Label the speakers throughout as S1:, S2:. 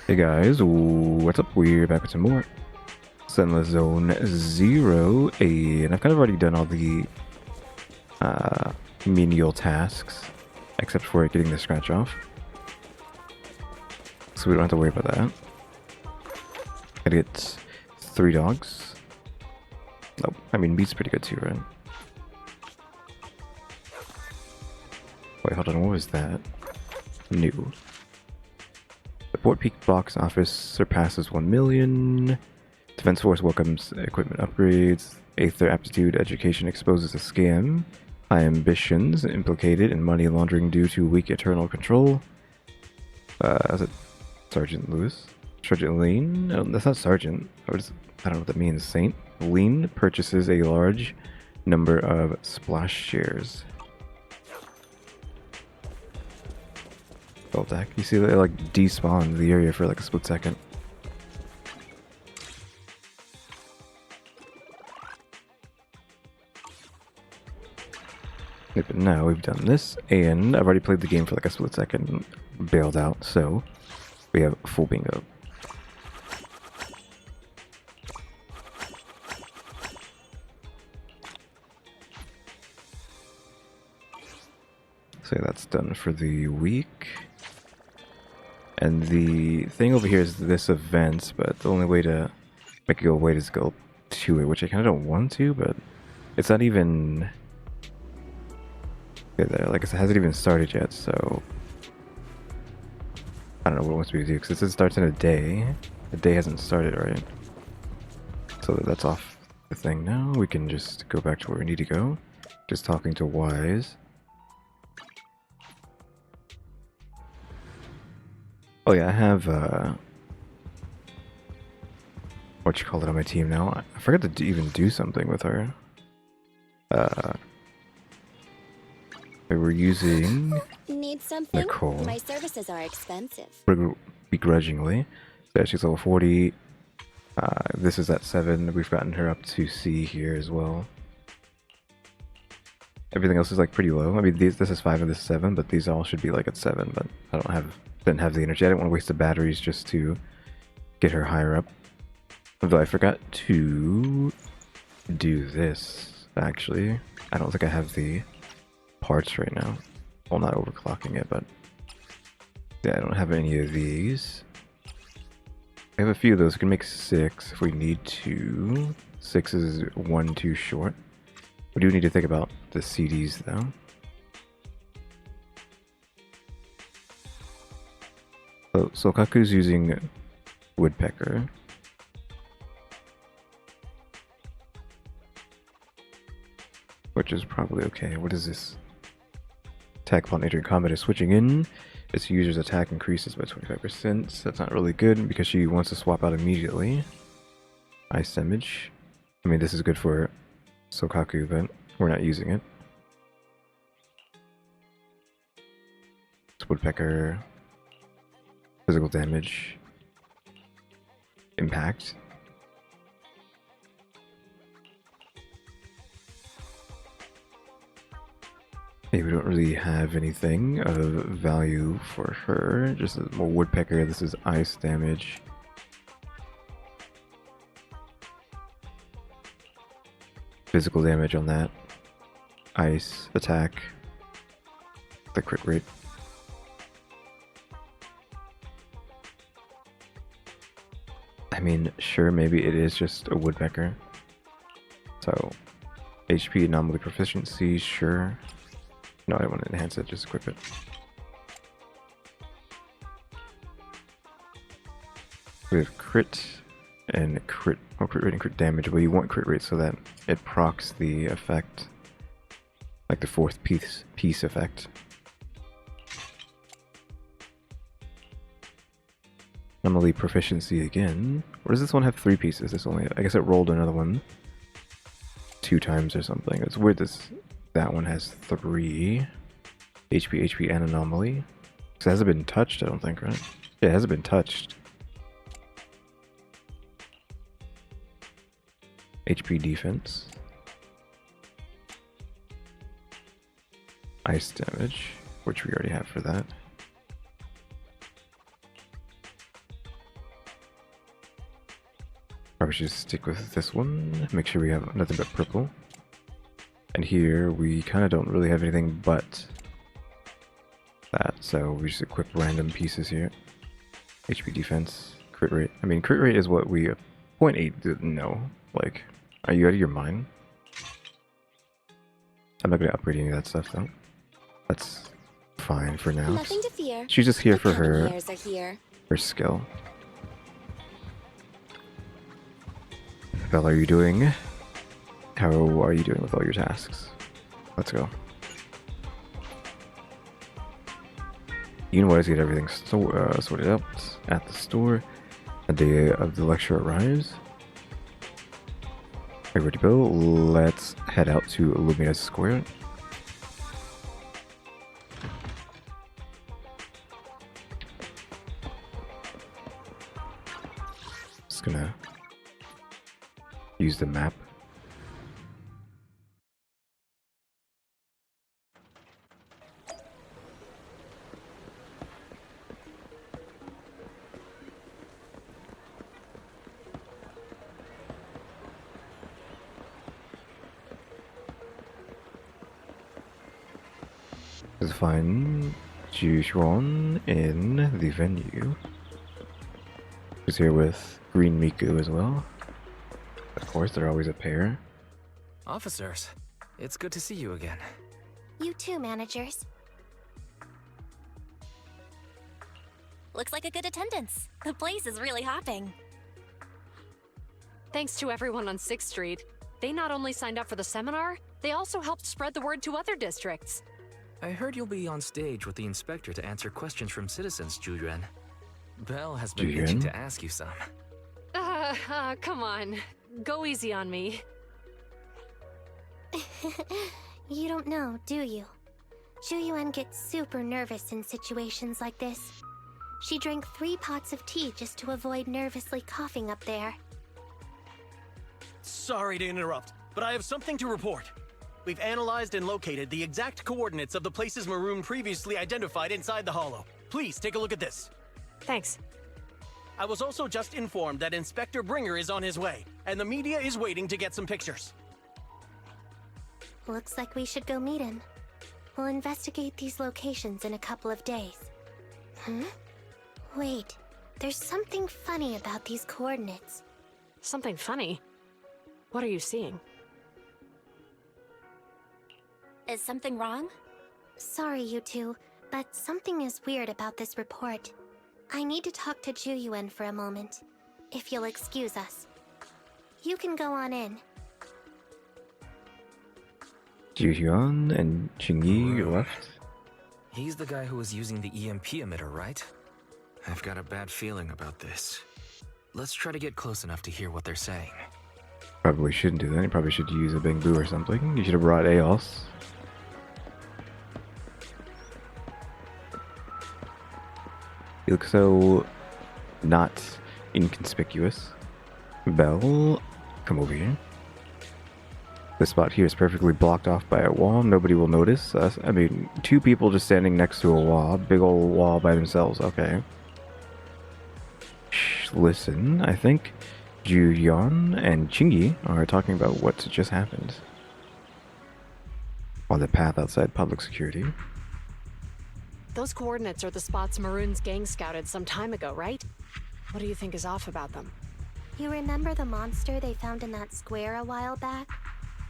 S1: Hey guys, what's up? We're back with some more Zenless Zone 0, and I've kind of already done all the menial tasks, except for getting the scratch off. So we don't have to worry about that. I get 3 dogs. Oh, I mean, meat's pretty good too, right? Wait, hold on, what was that? New. The Port Peak box office surpasses 1 million. Defense Force welcomes equipment upgrades. Aether Aptitude Education exposes a scam. High ambitions implicated in money laundering due to weak internal control. Is it Sergeant Lewis? Sergeant Lean? No, that's not Sergeant. I don't know what that means. Saint Lean purchases a large number of splash shares. Spell deck. You see that it like despawned the area for like a split second. But now we've done this, and I've already played the game for like a split second and bailed out, so we have full bingo. So that's done for the week. And the thing over here is this event, but the only way to make it go away is go to it, which I kind of don't want to, but it's not even... Like I said, it hasn't even started yet, so... I don't know what it wants me to do, because it says it starts in a day. The day hasn't started, right? So that's off the thing now. We can just go back to where we need to go. Just talking to Wise. Oh yeah, I have, what you call it on my team now. I forgot to even do something with her. We were using
S2: Need something?
S1: Nicole.
S2: My services are expensive.
S1: Begrudgingly. So she's level 40. This is at 7. We've gotten her up to C here as well. Everything else is like pretty low. I mean, this is 5 and this is 7, but these all should be like at 7. But I didn't have the energy. I didn't want to waste the batteries just to get her higher up. Although I forgot to do this, actually. I don't think I have the parts right now. Well, not overclocking it, but yeah, I don't have any of these. I have a few of those. We can make 6 if we need to. 6 is 1 too short. We do need to think about the CDs though. So Kaku's using Woodpecker. Which is probably okay. What is this? Attack upon entering combat is switching in. Its user's attack increases by 25%. That's not really good because she wants to swap out immediately. Ice damage. I mean, this is good for Sokaku, but we're not using it. Woodpecker. Physical damage. Impact. Hey, we don't really have anything of value for her. Just more Woodpecker. This is ice damage. Physical damage on that. Ice attack. The crit rate. I mean, sure, maybe it is just a Woodpecker. So, HP anomaly proficiency, sure. No, I don't want to enhance it, just equip it. We have crit and crit, or crit rate and crit damage, but you want crit rate so that it procs the effect, like the 4th piece effect. Anomaly proficiency again. Or does this one have 3 pieces? This only, I guess it rolled another one 2 times or something. It's weird that one has 3 HP, and anomaly. Because it hasn't been touched, I don't think, right? Yeah, it hasn't been touched. HP defense. Ice damage, which we already have for that. Probably should stick with this one. Make sure we have nothing but purple. And here we kind of don't really have anything but that, so we just equip random pieces here. HP defense, crit rate. I mean, crit rate is what we 0.8 didn't know. Like, are you out of your mind? I'm not gonna upgrade any of that stuff though. That's fine for now.
S2: Nothing to fear.
S1: She's just here
S2: The
S1: for
S2: coming
S1: her
S2: years are here.
S1: skill. Belle, are you doing? How are you doing with all your tasks? Let's go. You know what? Get everything sorted out at the store. The day of the lecture arrives. Are you ready to go? Let's head out to Illumina Square. Just gonna use the map. Let's find Jujuan in the venue. He's here with Green Miku as well. Of course, they're always a pair.
S3: Officers, it's good to see you again.
S2: You too, managers. Looks like a good attendance. The place is really hopping.
S4: Thanks to everyone on 6th Street. They not only signed up for the seminar, they also helped spread the word to other districts.
S3: I heard you'll be on stage with the inspector to answer questions from citizens, Juyuan. Belle has been itching to ask you some.
S4: Come on. Go easy on me.
S5: You don't know, do you? Juyuan gets super nervous in situations like this. She drank 3 pots of tea just to avoid nervously coughing up there.
S6: Sorry to interrupt, but I have something to report. We've analyzed and located the exact coordinates of the places Maroon previously identified inside the hollow. Please take a look at this.
S4: Thanks.
S6: I was also just informed that Inspector Bringer is on his way, and the media is waiting to get some pictures.
S5: Looks like we should go meet him. We'll investigate these locations in a couple of days. Wait, there's something funny about these coordinates.
S4: Something funny? What are you seeing?
S2: Is something wrong?
S5: Sorry, you two, but something is weird about this report. I need to talk to Juyuan for a moment, if you'll excuse us. You can go on in.
S1: Juhyun and Chingy left.
S3: He's the guy who was using the EMP emitter, right? I've got a bad feeling about this. Let's try to get close enough to hear what they're saying.
S1: Probably shouldn't do that. You probably should use a Bangbu or something. You should have brought Aos. You look so not inconspicuous. Belle, come over here. This spot here is perfectly blocked off by a wall. Nobody will notice us. I mean, 2 people just standing next to a wall. Big old wall by themselves. Okay. Shh, listen, I think Juyeon and Chingy are talking about what just happened. On the path outside public security.
S4: Those coordinates are the spots Maroon's gang scouted some time ago, right? What do you think is off about them?
S5: You remember the monster they found in that square a while back?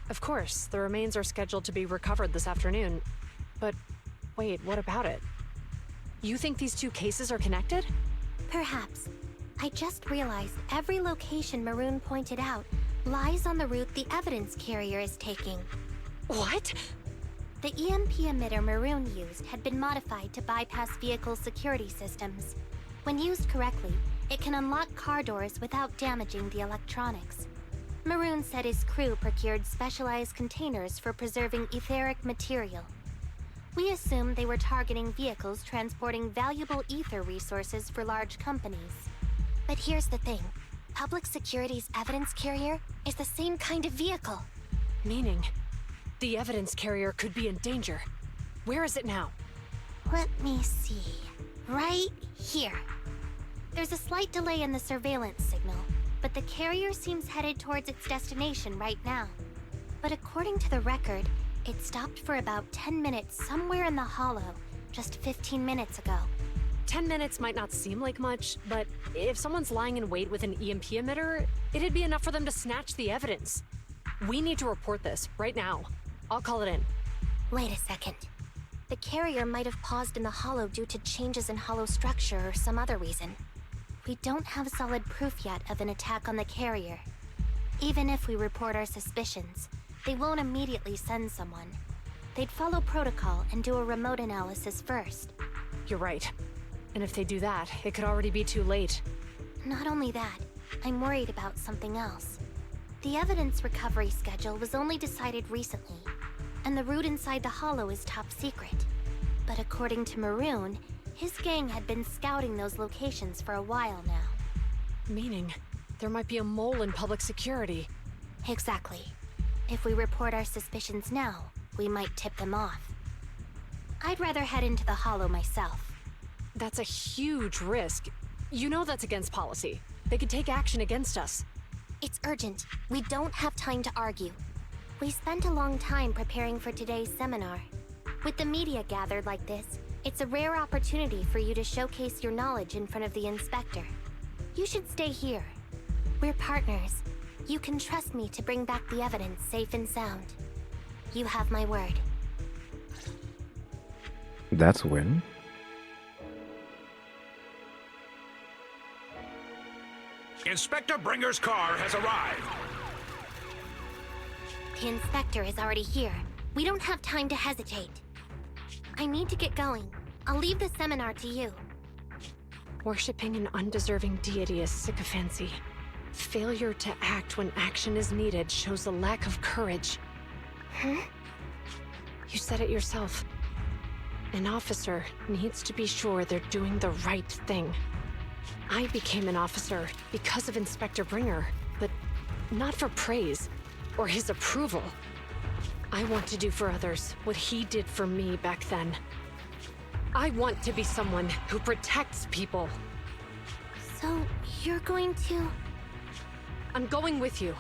S4: Of course, the remains are scheduled to be recovered this afternoon. But wait, what about it? You think these 2 cases are connected?
S5: Perhaps. I just realized every location Maroon pointed out lies on the route the evidence carrier is taking.
S4: What?
S5: The EMP emitter Maroon used had been modified to bypass vehicle security systems. When used correctly, it can unlock car doors without damaging the electronics. Maroon said his crew procured specialized containers for preserving etheric material. We assumed they were targeting vehicles transporting valuable ether resources for large companies. But here's the thing. Public Security's evidence carrier is the same kind of vehicle.
S4: Meaning, the evidence carrier could be in danger. Where is it now?
S5: Let me see. Right here. There's a slight delay in the surveillance signal. but the carrier seems headed towards its destination right now. But according to the record, it stopped for about 10 minutes somewhere in the hollow, just 15 minutes ago.
S4: 10 minutes might not seem like much, but if someone's lying in wait with an EMP emitter, it'd be enough for them to snatch the evidence. We need to report this right now. I'll call it in.
S5: Wait a second. The carrier might have paused in the hollow due to changes in hollow structure or some other reason. We don't have solid proof yet of an attack on the carrier. Even if we report our suspicions, they won't immediately send someone. They'd follow protocol and do a remote analysis first.
S4: You're right. And if they do that, it could already be too late.
S5: Not only that, I'm worried about something else. The evidence recovery schedule was only decided recently, and the route inside the hollow is top secret. But according to Maroon, his gang had been scouting those locations for a while now.
S4: Meaning, there might be a mole in public security.
S5: Exactly. If we report our suspicions now, we might tip them off. I'd rather head into the hollow myself.
S4: That's a huge risk. You know that's against policy. They could take action against us.
S5: It's urgent. We don't have time to argue. We spent a long time preparing for today's seminar. With the media gathered like this, it's a rare opportunity for you to showcase your knowledge in front of the inspector. You should stay here. We're partners. You can trust me to bring back the evidence safe and sound. You have my word.
S1: That's a win.
S7: Inspector Bringer's car has arrived.
S5: The inspector is already here. We don't have time to hesitate. I need to get going. I'll leave the seminar to you.
S4: Worshipping an undeserving deity is sycophancy. Failure to act when action is needed shows a lack of courage.
S5: Huh?
S4: You said it yourself. An officer needs to be sure they're doing the right thing. I became an officer because of Inspector Bringer, but not for praise or his approval. I want to do for others what he did for me back then. I want to be someone who protects people.
S5: So, you're going to...
S4: I'm going with you.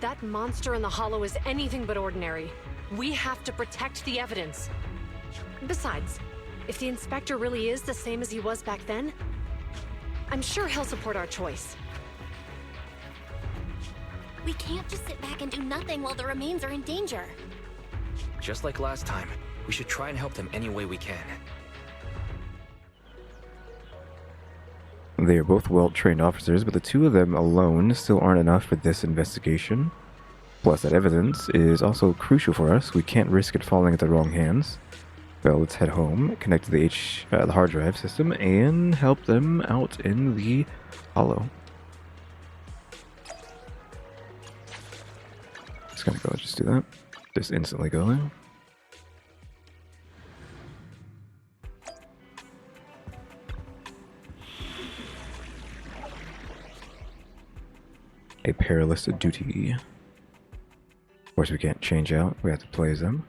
S4: That monster in the hollow is anything but ordinary. We have to protect the evidence. Besides, if the inspector really is the same as he was back then, I'm sure he'll support our choice.
S2: We can't just sit back and do nothing while the remains are in danger.
S3: Just like last time, we should try and help them any way we can.
S1: They are both well-trained officers, but the two of them alone still aren't enough for this investigation. Plus, that evidence is also crucial for us. We can't risk it falling into the wrong hands. Well, let's head home, connect to the hard drive system, and help them out in the hollow. Just gonna go and just do that. Just instantly go there. A perilous duty. Of course, we can't change out. We have to play as them.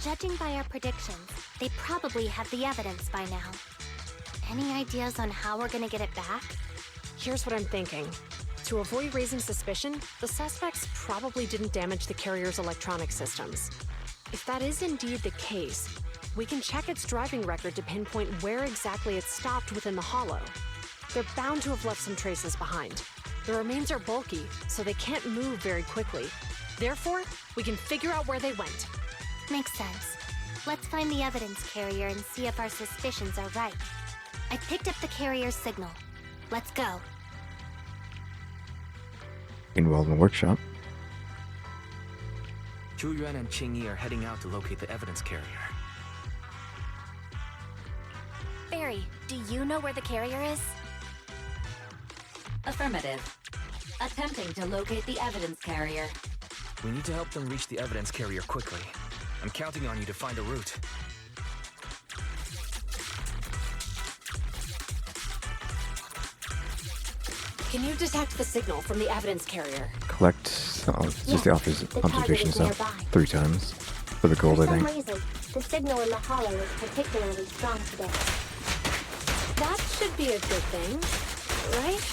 S5: Judging by our predictions, they probably have the evidence by now. Any ideas on how we're gonna get it back?
S4: Here's what I'm thinking. To avoid raising suspicion, the suspects probably didn't damage the carrier's electronic systems. If that is indeed the case, we can check its driving record to pinpoint where exactly it stopped within the hollow. They're bound to have left some traces behind. The remains are bulky, so they can't move very quickly. Therefore, we can figure out where they went.
S5: Makes sense. Let's find the evidence carrier and see if our suspicions are right. I picked up the carrier's signal. Let's go.
S1: Meanwhile, in the workshop.
S3: Zhu Yuan and Qing Yi are heading out to locate the evidence carrier.
S2: Barry, do you know where the carrier is?
S8: Affirmative. Attempting to locate the evidence carrier.
S3: We need to help them reach the evidence carrier quickly. I'm counting on you to find a route.
S8: Can you detect the signal from the evidence carrier?
S1: Collect just the
S8: the target
S1: observation
S8: is
S1: stuff
S8: nearby.
S1: 3 times. For the gold,
S5: For
S1: I
S5: some
S1: think.
S5: reason, the signal in the hollow is particularly strong today.
S4: That should be a good thing, right?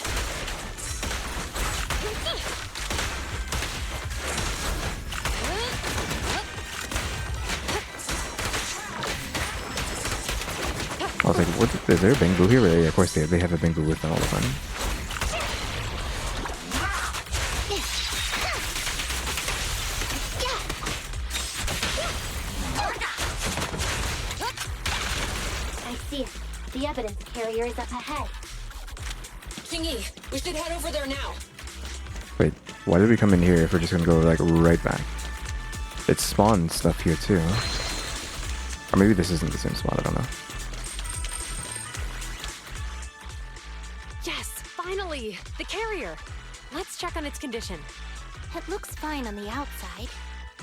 S1: I was like, what? Is there a Bangbu here? Yeah, of course they have a Bangbu with them all the time.
S5: I see it. The evidence carrier is up ahead.
S8: Kingy, we should head over there now.
S1: Wait, why did we come in here if we're just gonna go like right back? It spawned stuff here too. Or maybe this isn't the same spot, I don't know.
S4: Yes, finally! The carrier! Let's check on its condition.
S5: It looks fine on the outside.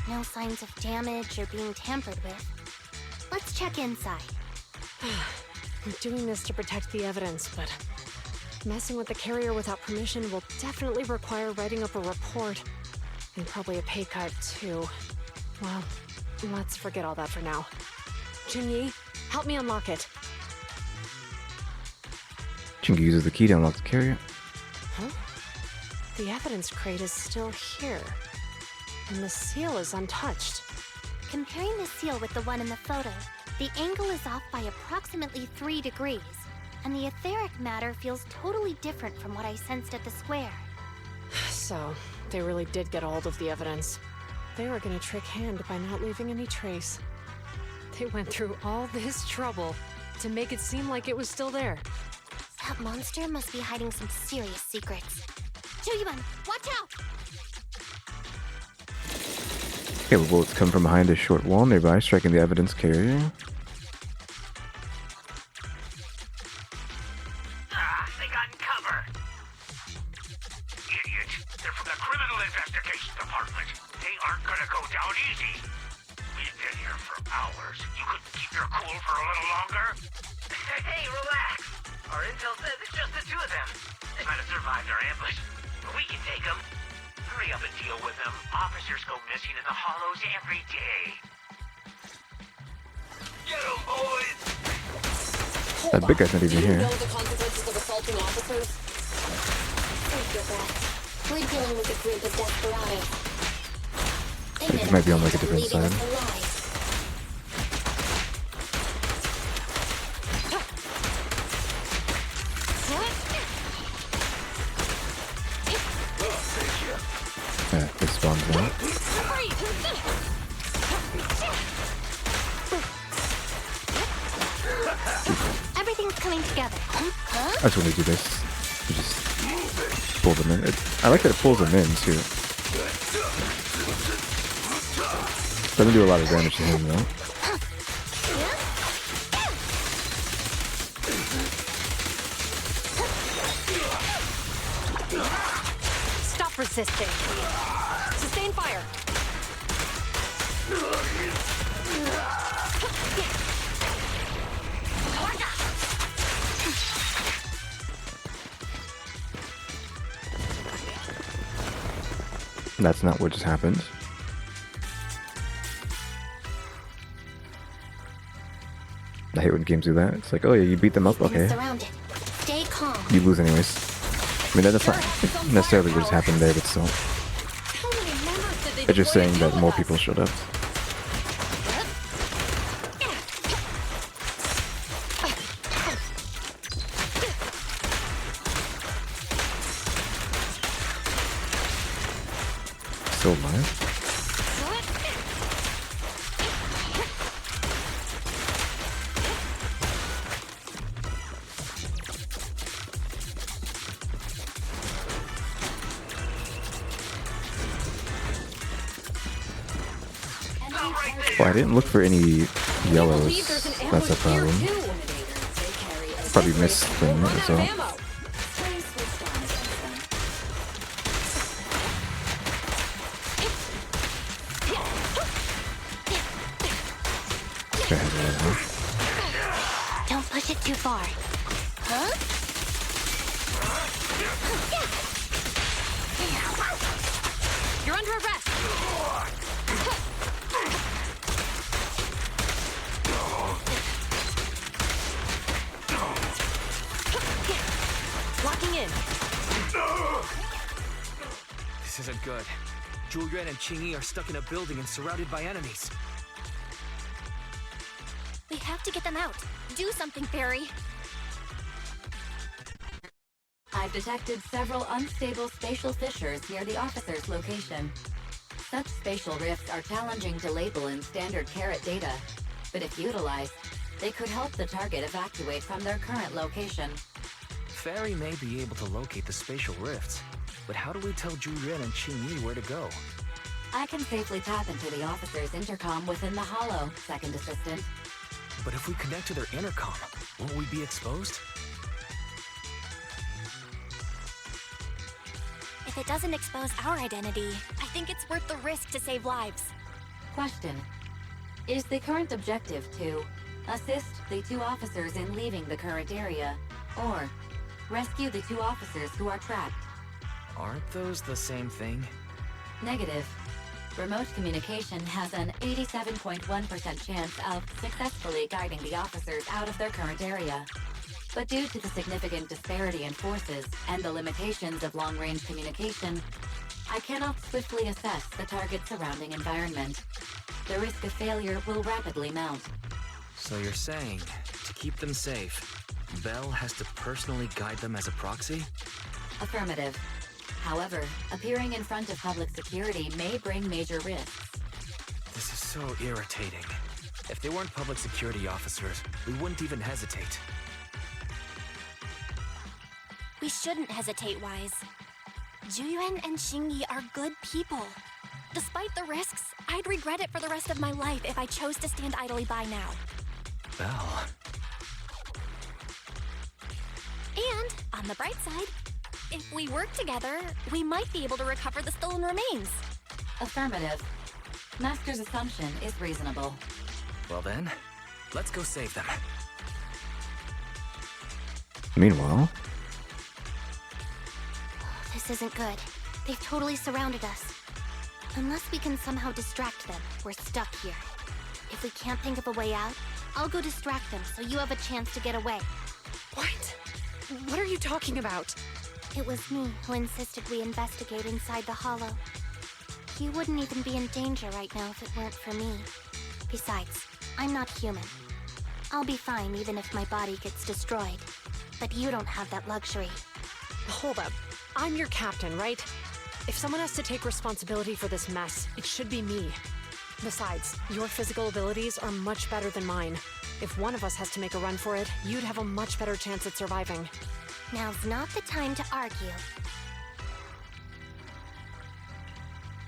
S5: No signs of damage or being tampered with. Let's check inside.
S4: I'm doing this to protect the evidence, but messing with the carrier without permission will definitely require writing up a report. And probably a pay cut, too. Well, let's forget all that for now. Jingyi, help me unlock it.
S1: Chingy uses the key to unlock the carrier.
S4: Huh? The evidence crate is still here. And the seal is untouched.
S5: Comparing the seal with the one in the photo, the angle is off by approximately 3 degrees, and the etheric matter feels totally different from what I sensed at the square.
S4: So, they really did get a hold of the evidence. They were gonna trick Hand by not leaving any trace. They went through all this trouble to make it seem like it was still there.
S5: That monster must be hiding some serious secrets. Choyuman, watch out!
S1: Okay, well, bullets come from behind a short wall nearby, striking the evidence carrier.
S7: They got in cover. Idiots. They're from the Criminal Investigation Department. They aren't gonna go down easy. We've been here for hours. You couldn't keep your cool for a little longer? Hey, relax. Our intel says it's just the two of them. They might have survived our ambush, but we can take them. Hurry up and deal with them. Officers go missing in the hollows every day. Get them, boys!
S1: That big guy's not even here.
S8: Do you know the consequences of assaulting officers?
S5: Take your breath. We're dealing with a group of desperados. They
S1: He might be on like a different
S5: leaving us
S1: side.
S5: alive.
S1: Yeah, they spawned now.
S5: Everything's coming together. Huh?
S1: I just want to do this. You just pull them in. I like that it pulls them in too. Doesn't do a lot of damage to him though.
S4: Stop resisting. Sustain fire.
S1: That's not what just happened. I hate when games do that. It's like, oh yeah, you beat them up, okay.
S5: Surrounded. Stay calm.
S1: You lose anyways. I mean, that's not necessarily what just happened there, but still.
S8: How many members did they
S1: It's just
S8: deploy to
S1: saying
S8: deal
S1: that
S8: with
S1: more
S8: us?
S1: people showed up. Still alive? Well, I didn't look for any yellows. That's a problem. Probably missed them, so. Okay,
S5: Don't push it too far. Huh?
S4: You're under arrest. breaking in.
S3: This isn't good. Julian and Qingyi are stuck in a building and surrounded by enemies.
S2: We have to get them out. Do something, Barry.
S8: I've detected several unstable spatial fissures near the officer's location. Such spatial rifts are challenging to label in standard carat data, but if utilized, they could help the target evacuate from their current location.
S3: Fairy may be able to locate the spatial rifts, but how do we tell Julian and Qingyi where to go?
S8: I can safely tap into the officer's intercom within the hollow, Second Assistant.
S3: But if we connect to their intercom, won't we be exposed?
S2: If it doesn't expose our identity, I think it's worth the risk to save lives.
S8: Question. Is the current objective to assist the 2 officers in leaving the current area, or rescue the 2 officers who are trapped?
S3: Aren't those the same thing?
S8: Negative. Remote communication has an 87.1% chance of successfully guiding the officers out of their current area. But due to the significant disparity in forces and the limitations of long-range communication, I cannot swiftly assess the target's surrounding environment. The risk of failure will rapidly mount.
S3: So you're saying, to keep them safe, Bell has to personally guide them as a proxy?
S8: Affirmative. However, appearing in front of public security may bring major risks.
S3: This is so irritating. If they weren't public security officers, we wouldn't even hesitate.
S2: We shouldn't hesitate, Wise. Juyuan and Qingyi are good people. Despite the risks, I'd regret it for the rest of my life if I chose to stand idly by now.
S3: Bell.
S2: And, on the bright side, if we work together, we might be able to recover the stolen remains.
S8: Affirmative. Master's assumption is reasonable.
S3: Well then, let's go save them.
S1: Meanwhile,
S5: This isn't good. They've totally surrounded us. Unless we can somehow distract them, we're stuck here. If we can't think of a way out, I'll go distract them so you have a chance to get away.
S4: What? What are you talking about?
S5: It was me who insisted we investigate inside the hollow. You wouldn't even be in danger right now if it weren't for me. Besides, I'm not human. I'll be fine even if my body gets destroyed. But you don't have that luxury.
S4: Hold up. I'm your captain, right? If someone has to take responsibility for this mess, it should be me. Besides, your physical abilities are much better than mine. If one of us has to make a run for it, you'd have a much better chance at surviving.
S5: Now's not the time to argue.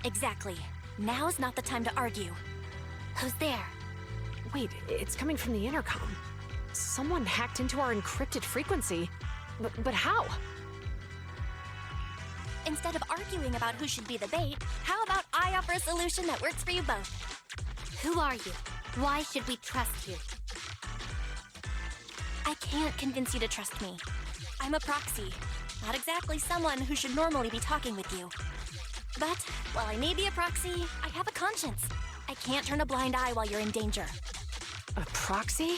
S2: Exactly. Now's not the time to argue.
S5: Who's there?
S4: Wait, it's coming from the intercom. Someone hacked into our encrypted frequency. But how?
S2: Instead of arguing about who should be the bait, how about I offer a solution that works for you both?
S5: Who are you? Why should we trust you?
S2: I can't convince you to trust me. I'm a proxy. Not exactly someone who should normally be talking with you. But, while I may be a proxy, I have a conscience. I can't turn a blind eye while you're in danger.
S4: A proxy?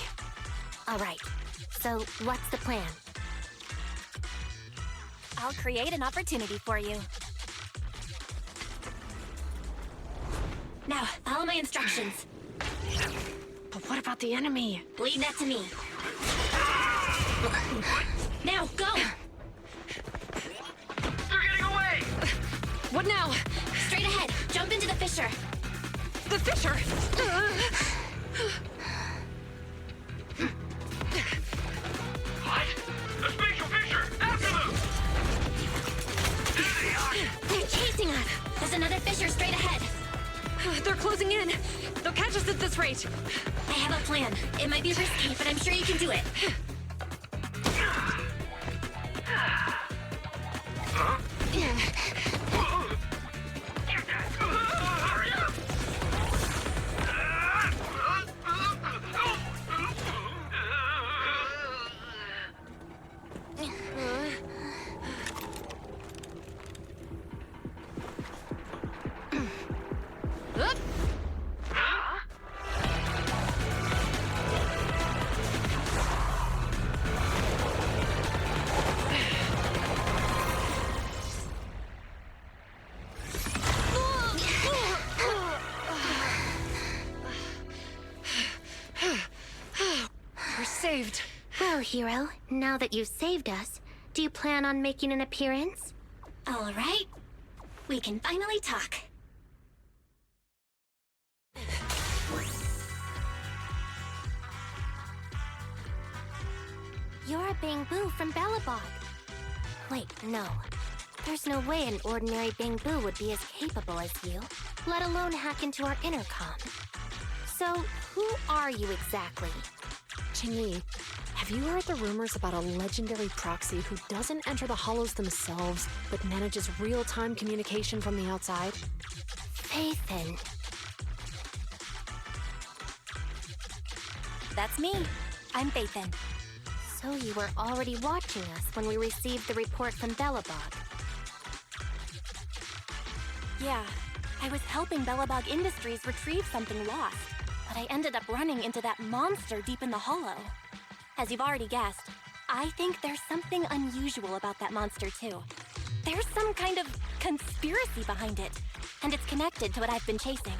S5: All right. So, what's the plan?
S2: I'll create an opportunity for you. Now, follow my instructions.
S4: But what about the enemy?
S2: Leave that to me. Now, go!
S7: They're getting away!
S4: What now?
S2: Straight ahead. Jump into the fissure.
S4: The fissure!
S7: What? A spatial fissure! After them! There they are!
S2: They're chasing us. There's another fissure straight ahead.
S4: They're closing in. They'll catch us at this rate.
S2: I have a plan. It might be risky, but I'm sure you can do it.
S7: Hurry up!
S5: hero, now that you've saved us, do you plan on making an appearance?
S2: All right. We can finally talk.
S5: You're a Bangbu from Belobog. Wait, no. There's no way an ordinary Bangbu would be as capable as you, let alone hack into our intercom. So, who are you exactly?
S4: Qingyi, have you heard the rumors about a legendary proxy who doesn't enter the hollows themselves, but manages real-time communication from the outside?
S5: Phaethon.
S2: That's me. I'm Phaethon.
S5: So you were already watching us when we received the report from Belobog.
S2: Yeah, I was helping Belobog Industries retrieve something lost, but I ended up running into that monster deep in the hollow. As you've already guessed, I think there's something unusual about that monster too. There's some kind of conspiracy behind it, and it's connected to what I've been chasing.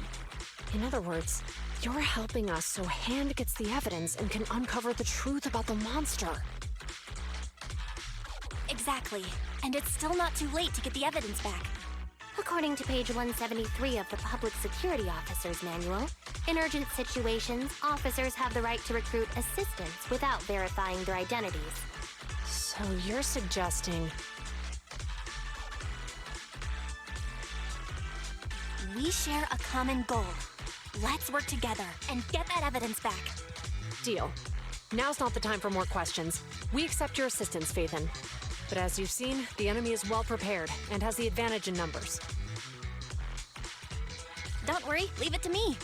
S4: In other words, you're helping us so Hand gets the evidence and can uncover the truth about the monster.
S2: Exactly, and it's still not too late to get the evidence back.
S5: According to page 173 of the Public Security Officer's Manual, in urgent situations, officers have the right to recruit assistants without verifying their identities.
S4: So you're suggesting...
S2: We share a common goal. Let's work together and get that evidence back.
S4: Deal. Now's not the time for more questions. We accept your assistance, Phaethon. But as you've seen, the enemy is well prepared and has the advantage in numbers.
S2: Don't worry, leave it to me.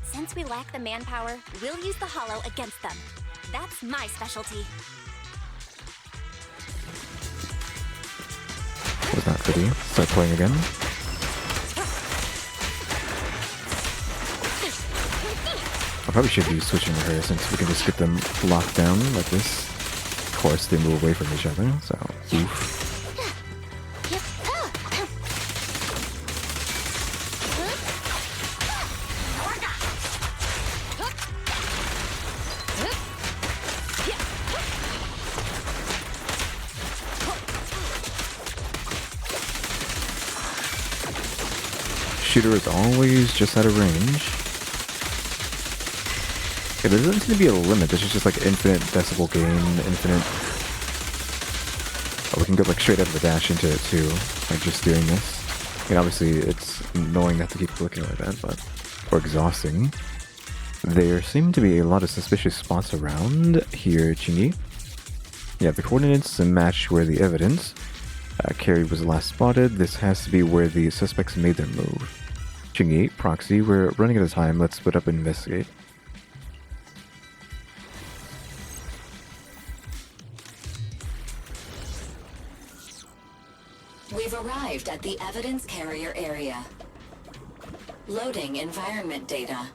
S2: Since we lack the manpower, we'll use the hollow against them. That's my specialty.
S1: Was not pretty. Start playing again. I probably should be switching to her since we can just get them locked down like this. Of course, they move away from each other, so oof. Shooter is always just out of range. Yeah, there doesn't seem to be a limit. This is just like infinite decibel gain, infinite. Oh, we can go like straight up the dash into it too, like just doing this. I mean, obviously it's annoying to have to keep clicking like that, but or exhausting. There seem to be a lot of suspicious spots around here, Qingyi. Yeah, the coordinates match where the evidence. Carrie was last spotted. This has to be where the suspects made their move. Qingyi, proxy, we're running out of time. Let's split up and investigate.
S8: We've arrived at the evidence carrier area. Loading environment data.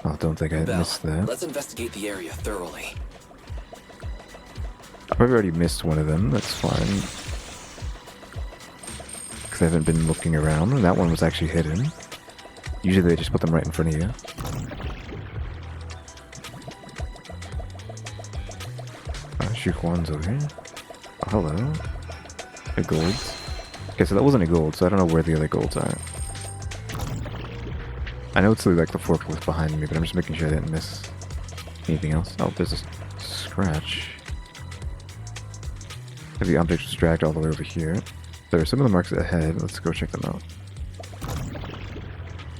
S1: Oh, don't think I missed that.
S3: Let's investigate the area thoroughly.
S1: I probably already missed one of them. That's fine. Because I haven't been looking around. That one was actually hidden. Usually they just put them right in front of you. Shuquan's over here. Oh, hello. A gold. Okay, so that wasn't a gold, so I don't know where the other golds are. I know it's like the forklift behind me, but I'm just making sure I didn't miss anything else. Oh, there's a scratch. The object was dragged all the way over here. There are some of the marks ahead. Let's go check them out.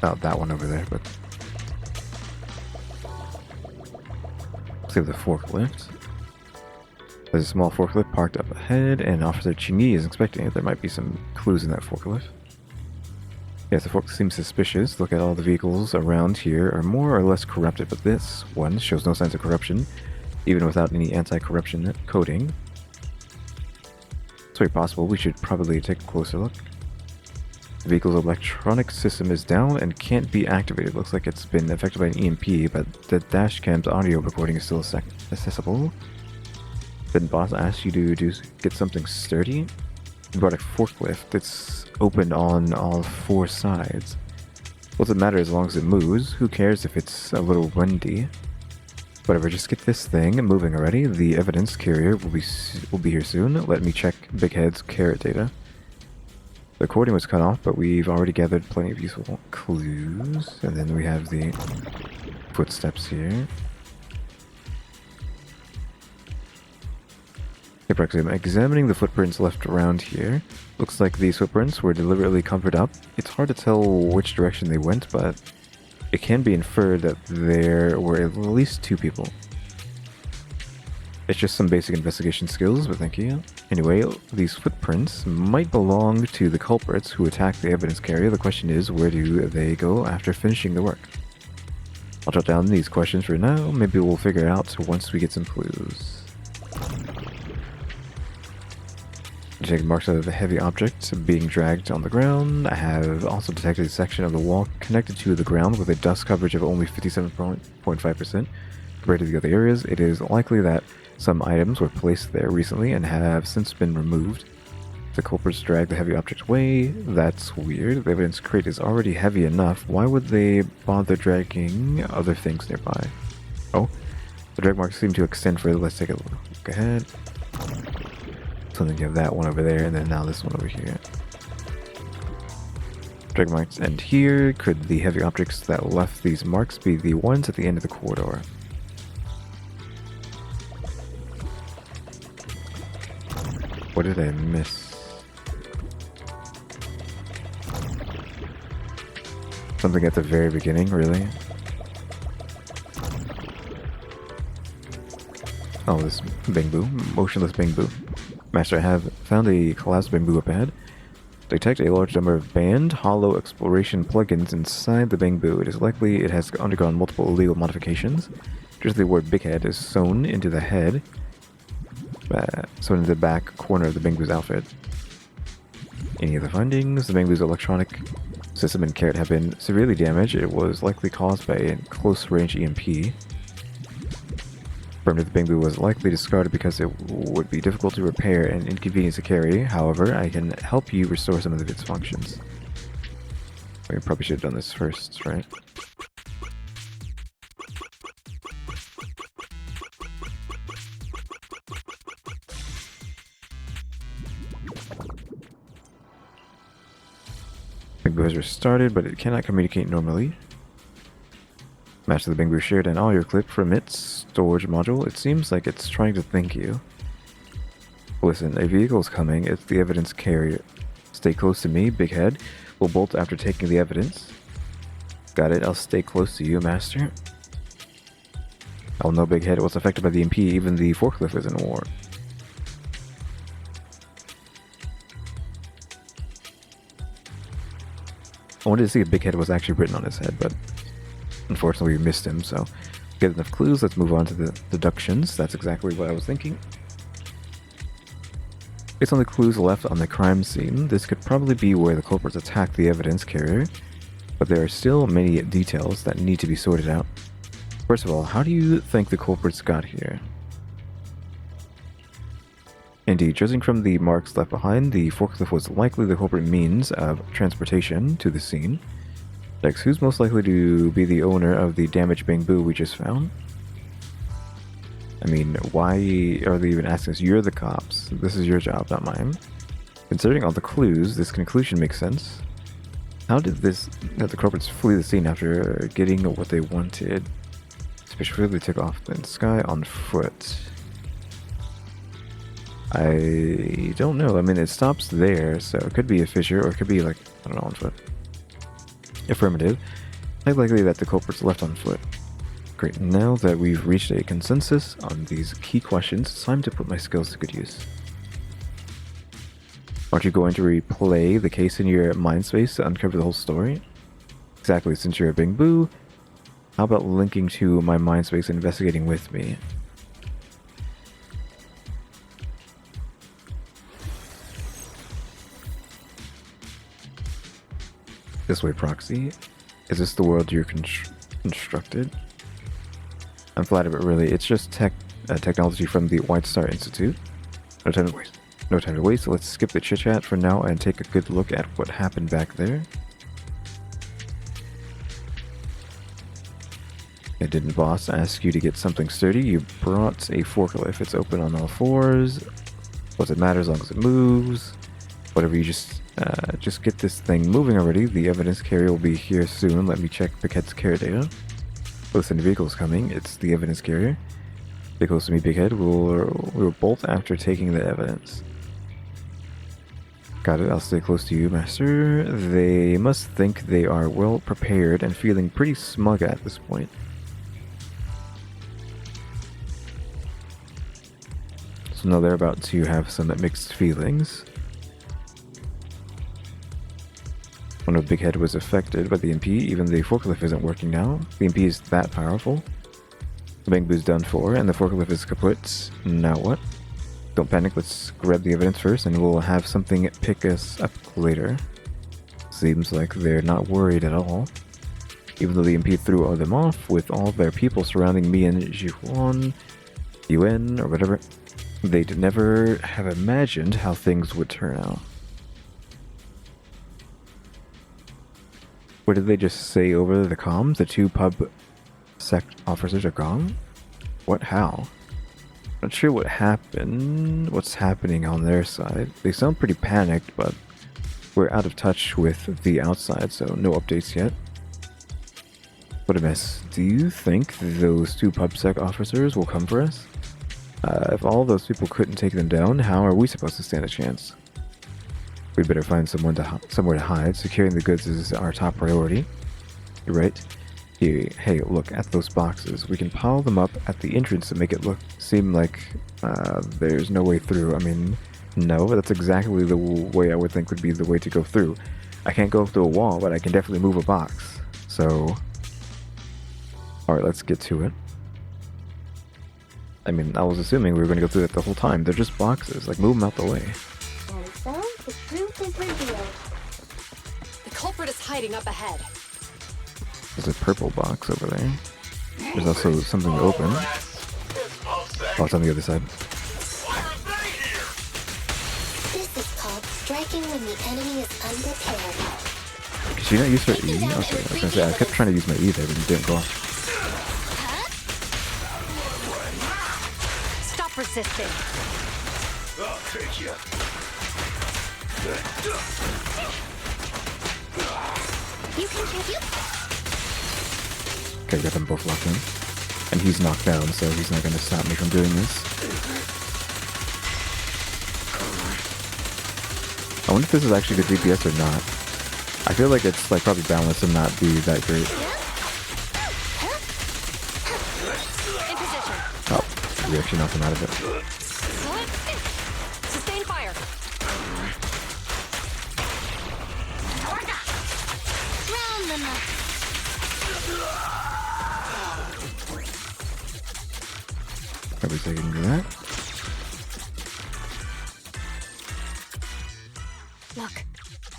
S1: Oh, that one over there, but... Let's see the forklift. There's a small forklift parked up ahead, and Officer Qingyi is inspecting it. There might be some clues in that forklift. Yes, the forklift seems suspicious. Look at all the vehicles around here are more or less corrupted, but this one shows no signs of corruption, even without any anti-corruption coding. It's very possible. We should probably take a closer look. The vehicle's electronic system is down and can't be activated. Looks like it's been affected by an EMP, but the dashcam's audio recording is still accessible. Then boss asks you to get something sturdy. You brought a forklift that's open on all four sides. What does it matter as long as it moves? Who cares if it's a little windy? Whatever, just get this thing moving already. The evidence carrier will be here soon. Let me check Big Head's carrot data. The recording was cut off, but we've already gathered plenty of useful clues. And then we have the footsteps here. Okay, Proxy, I'm examining the footprints left around here. Looks like these footprints were deliberately covered up. It's hard to tell which direction they went, but it can be inferred that there were at least 2 people. It's just some basic investigation skills, but thank you. Anyway, these footprints might belong to the culprits who attacked the evidence carrier. The question is, where do they go after finishing the work? I'll jot down these questions for now. Maybe we'll figure it out once we get some clues. Detected marks of a heavy object being dragged on the ground. I have also detected a section of the wall connected to the ground with a dust coverage of only 57.5%. Compared to the other areas, it is likely that some items were placed there recently and have since been removed. The culprits dragged the heavy object away. That's weird. The evidence crate is already heavy enough. Why would they bother dragging other things nearby? Oh, the drag marks seem to extend further. Let's take a look ahead. So then you have that one over there, and then now this one over here. Drag marks end here. Could the heavy objects that left these marks be the ones at the end of the corridor? What did I miss? Something at the very beginning, really? Oh, this bamboo. Motionless bamboo. Master, I have found a collapsed bamboo up ahead. Detect a large number of banned hollow exploration plugins inside the bamboo. It is likely it has undergone multiple illegal modifications. Just the word Big Head is sewn into the head. Sewn into the back corner of the bamboo's outfit. Any of the findings? The bamboo's electronic system and carrot have been severely damaged. It was likely caused by a close-range EMP. Confirmed that the bamboo was likely discarded because it would be difficult to repair and inconvenient to carry. However, I can help you restore some of its functions. We probably should have done this first, right? Bamboo has restarted, but it cannot communicate normally. Match the bamboo shared an audio clip from its storage module. It seems like it's trying to thank you. Listen, a vehicle is coming. It's the evidence carrier. Stay close to me, Big Head. We'll bolt after taking the evidence. Got it. I'll stay close to you, Master. Oh no, Big Head. It was affected by the EMP. Even the forklift is in war. I wanted to see if Big Head was actually written on his head, but unfortunately we missed him, so get enough clues. Let's move on to the deductions. That's exactly what I was thinking. Based on the clues left on the crime scene, this could probably be where the culprits attacked the evidence carrier, but there are still many details that need to be sorted out. First of all, how do you think the culprits got here? Indeed, judging from the marks left behind, the forklift was likely the culprit means of transportation to the scene. Next, who's most likely to be the owner of the damaged bamboo we just found? I mean, why are they even asking us? You're the cops. This is your job, not mine. Considering all the clues, this conclusion makes sense. How did the culprits flee the scene after getting what they wanted? Especially if they took off in the sky on foot. I don't know. I mean, it stops there, so it could be a fissure, or it could be like, I don't know, on foot. Affirmative. Highly likely that the culprits left on foot. Great. Now that we've reached a consensus on these key questions, it's time to put my skills to good use. Aren't you going to replay the case in your mind space to uncover the whole story? Exactly. Since you're a bamboo, how about linking to my mind space and investigating with me? This way, Proxy. Is this the world you're constructed? I'm flattered, but really, it's just technology from the White Star Institute. No time to waste. No time to waste, so let's skip the chit-chat for now and take a good look at what happened back there. Didn't boss ask you to get something sturdy? You brought a forklift. It's open on all fours. Does it matter as long as it moves? Whatever, you just get this thing moving already. The evidence carrier will be here soon. Let me check Bighead's care data. Listen, the vehicle's coming. It's the evidence carrier. Stay close to me, Bighead. We'll bolt after taking the evidence. Got it. I'll stay close to you, Master. They must think they are well prepared and feeling pretty smug at this point. So now they're about to have some mixed feelings. One of Bighead was affected by the EMP. Even the forklift isn't working now. The EMP is that powerful. The Bangbu's done for, and the forklift is kaput. Now what? Don't panic, let's grab the evidence first, and we'll have something pick us up later. Seems like they're not worried at all. Even though the EMP threw all them off, with all their people surrounding me and Jihuan, Yuen, or whatever, they'd never have imagined how things would turn out. What did they just say over the comms? The two pub sec officers are gone? What? How? Not sure what happened, what's happening on their side. They sound pretty panicked, but we're out of touch with the outside, so no updates yet. What a mess. Do you think those two pub sec officers will come for us? If all those people couldn't take them down, how are we supposed to stand a chance? We better find somewhere to hide. Securing the goods is our top priority. You're right. Hey, look at those boxes. We can pile them up at the entrance to make it seem like there's no way through. I mean, no, that's exactly the way I would think would be the way to go through. I can't go through a wall, but I can definitely move a box. So, alright, let's get to it. I mean, I was assuming we were going to go through that the whole time. They're just boxes. Like, move them out the way.
S5: And so, the truth is revealed.
S4: The culprit is hiding up ahead.
S1: There's a purple box over there. There's also something open. Oh, it's on the other side.
S5: This is called striking when the enemy is unprepared.
S1: Did she not use her E? Okay, I was gonna say, I kept trying to use my E there, but it didn't go off.
S4: Stop resisting.
S7: I'll take you.
S5: You contribute?
S1: Okay, we got them both locked in. And he's knocked down, so he's not gonna stop me from doing this. I wonder if this is actually the DPS or not. I feel like it's like probably balanced and not be that great.
S4: In position.
S1: Oh, we actually knocked him out of it.
S4: Sustain fire.
S5: Round them up.
S1: Probably taking that.
S4: Look,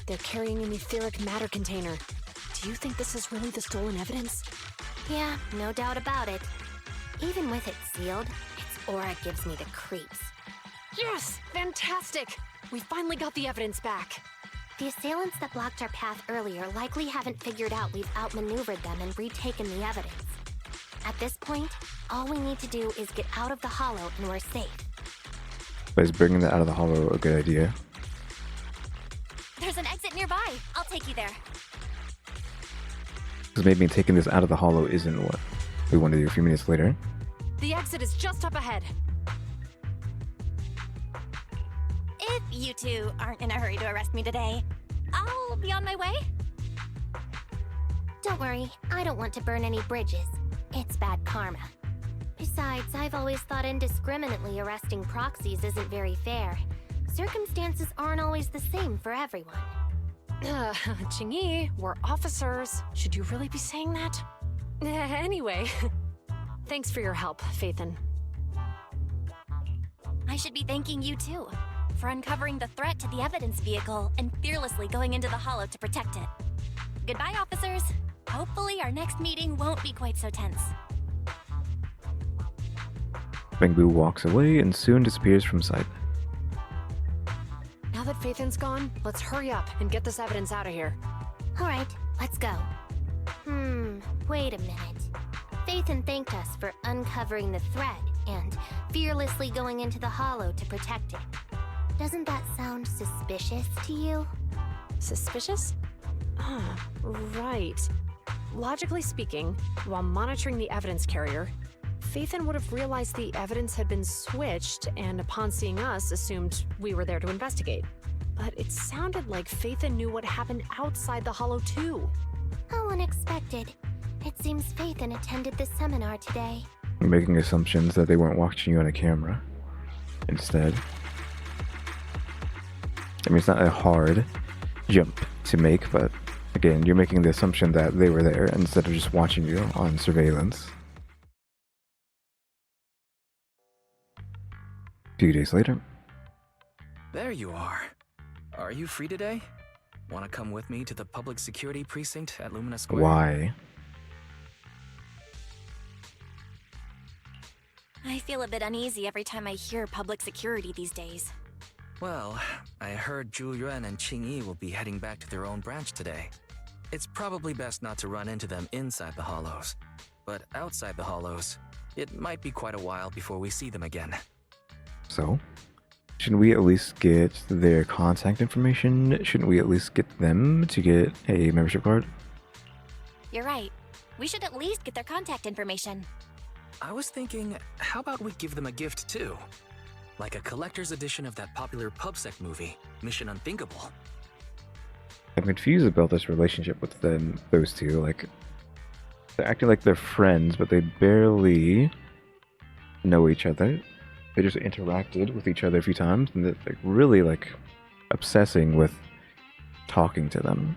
S4: they're carrying an etheric matter container. Do you think this is really the stolen evidence?
S5: Yeah, no doubt about it. Even with it sealed, its aura gives me the creeps.
S4: Yes! Fantastic! We finally got the evidence back.
S5: The assailants that blocked our path earlier likely haven't figured out we've outmaneuvered them and retaken the evidence. At this point, all we need to do is get out of the hollow and we're safe.
S1: But is bringing that out of the hollow a good idea?
S2: There's an exit nearby. I'll take you there.
S1: Because maybe taking this out of the hollow isn't what we want to do a few minutes later.
S4: The exit is just up ahead.
S2: If you two aren't in a hurry to arrest me today, I'll be on my way.
S5: Don't worry, I don't want to burn any bridges. It's bad karma. Besides, I've always thought indiscriminately arresting proxies isn't very fair. Circumstances aren't always the same for everyone.
S4: Chingy, we're officers. Should you really be saying that? Anyway, thanks for your help, Phaethon.
S2: I should be thanking you too, for uncovering the threat to the evidence vehicle and fearlessly going into the hollow to protect it. Goodbye, officers. Hopefully our next meeting won't be quite so tense.
S1: Bangbu walks away and soon disappears from sight.
S4: Now that Phaethon's gone, let's hurry up and get this evidence out of here.
S5: Alright, let's go. Wait a minute. Phaethon thanked us for uncovering the threat and fearlessly going into the hollow to protect it. Doesn't that sound suspicious to you?
S4: Suspicious? Ah, right. Logically speaking, while monitoring the evidence carrier, Phaethon would have realized the evidence had been switched and upon seeing us assumed we were there to investigate. But it sounded like Phaethon knew what happened outside the hollow too.
S5: How unexpected. It seems Phaethon attended the seminar today.
S1: You're making assumptions that they weren't watching you on a camera. Instead. I mean, it's not a hard jump to make, but again, you're making the assumption that they were there instead of just watching you on surveillance. A few days later.
S3: There you are. Are you free today? Want to come with me to the public security precinct at Lumina Square?
S1: Why?
S2: I feel a bit uneasy every time I hear public security these days.
S3: Well, I heard Zhu Yuan and Qing Yi will be heading back to their own branch today. It's probably best not to run into them inside the hollows. But outside the hollows, it might be quite a while before we see them again.
S1: So, shouldn't we at least get their contact information? Shouldn't we at least get them to get a membership card?
S2: You're right. We should at least get their contact information.
S3: I was thinking, how about we give them a gift too? Like a collector's edition of that popular PubSec movie, Mission Unthinkable.
S1: I'm confused about this relationship with them, those two. Like, they're acting like they're friends, but they barely know each other. They just interacted with each other a few times, and they're like, really like obsessing with talking to them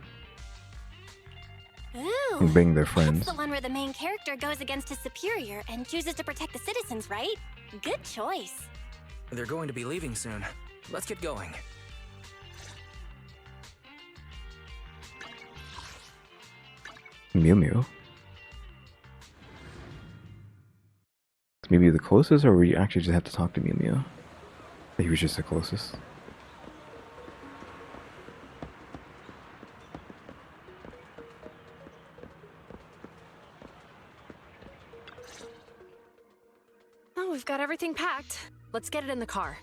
S2: Ooh,
S1: and being their friends.
S2: that's the one where the main character goes against his superior and chooses to protect the citizens, right? Good choice.
S3: They're going to be leaving soon. Let's get going.
S1: Mew Mew. Is Mew Mew the closest, or we actually just have to talk to Mew Mew? He was just the closest.
S4: Oh, we've got everything packed. Let's get it in the car.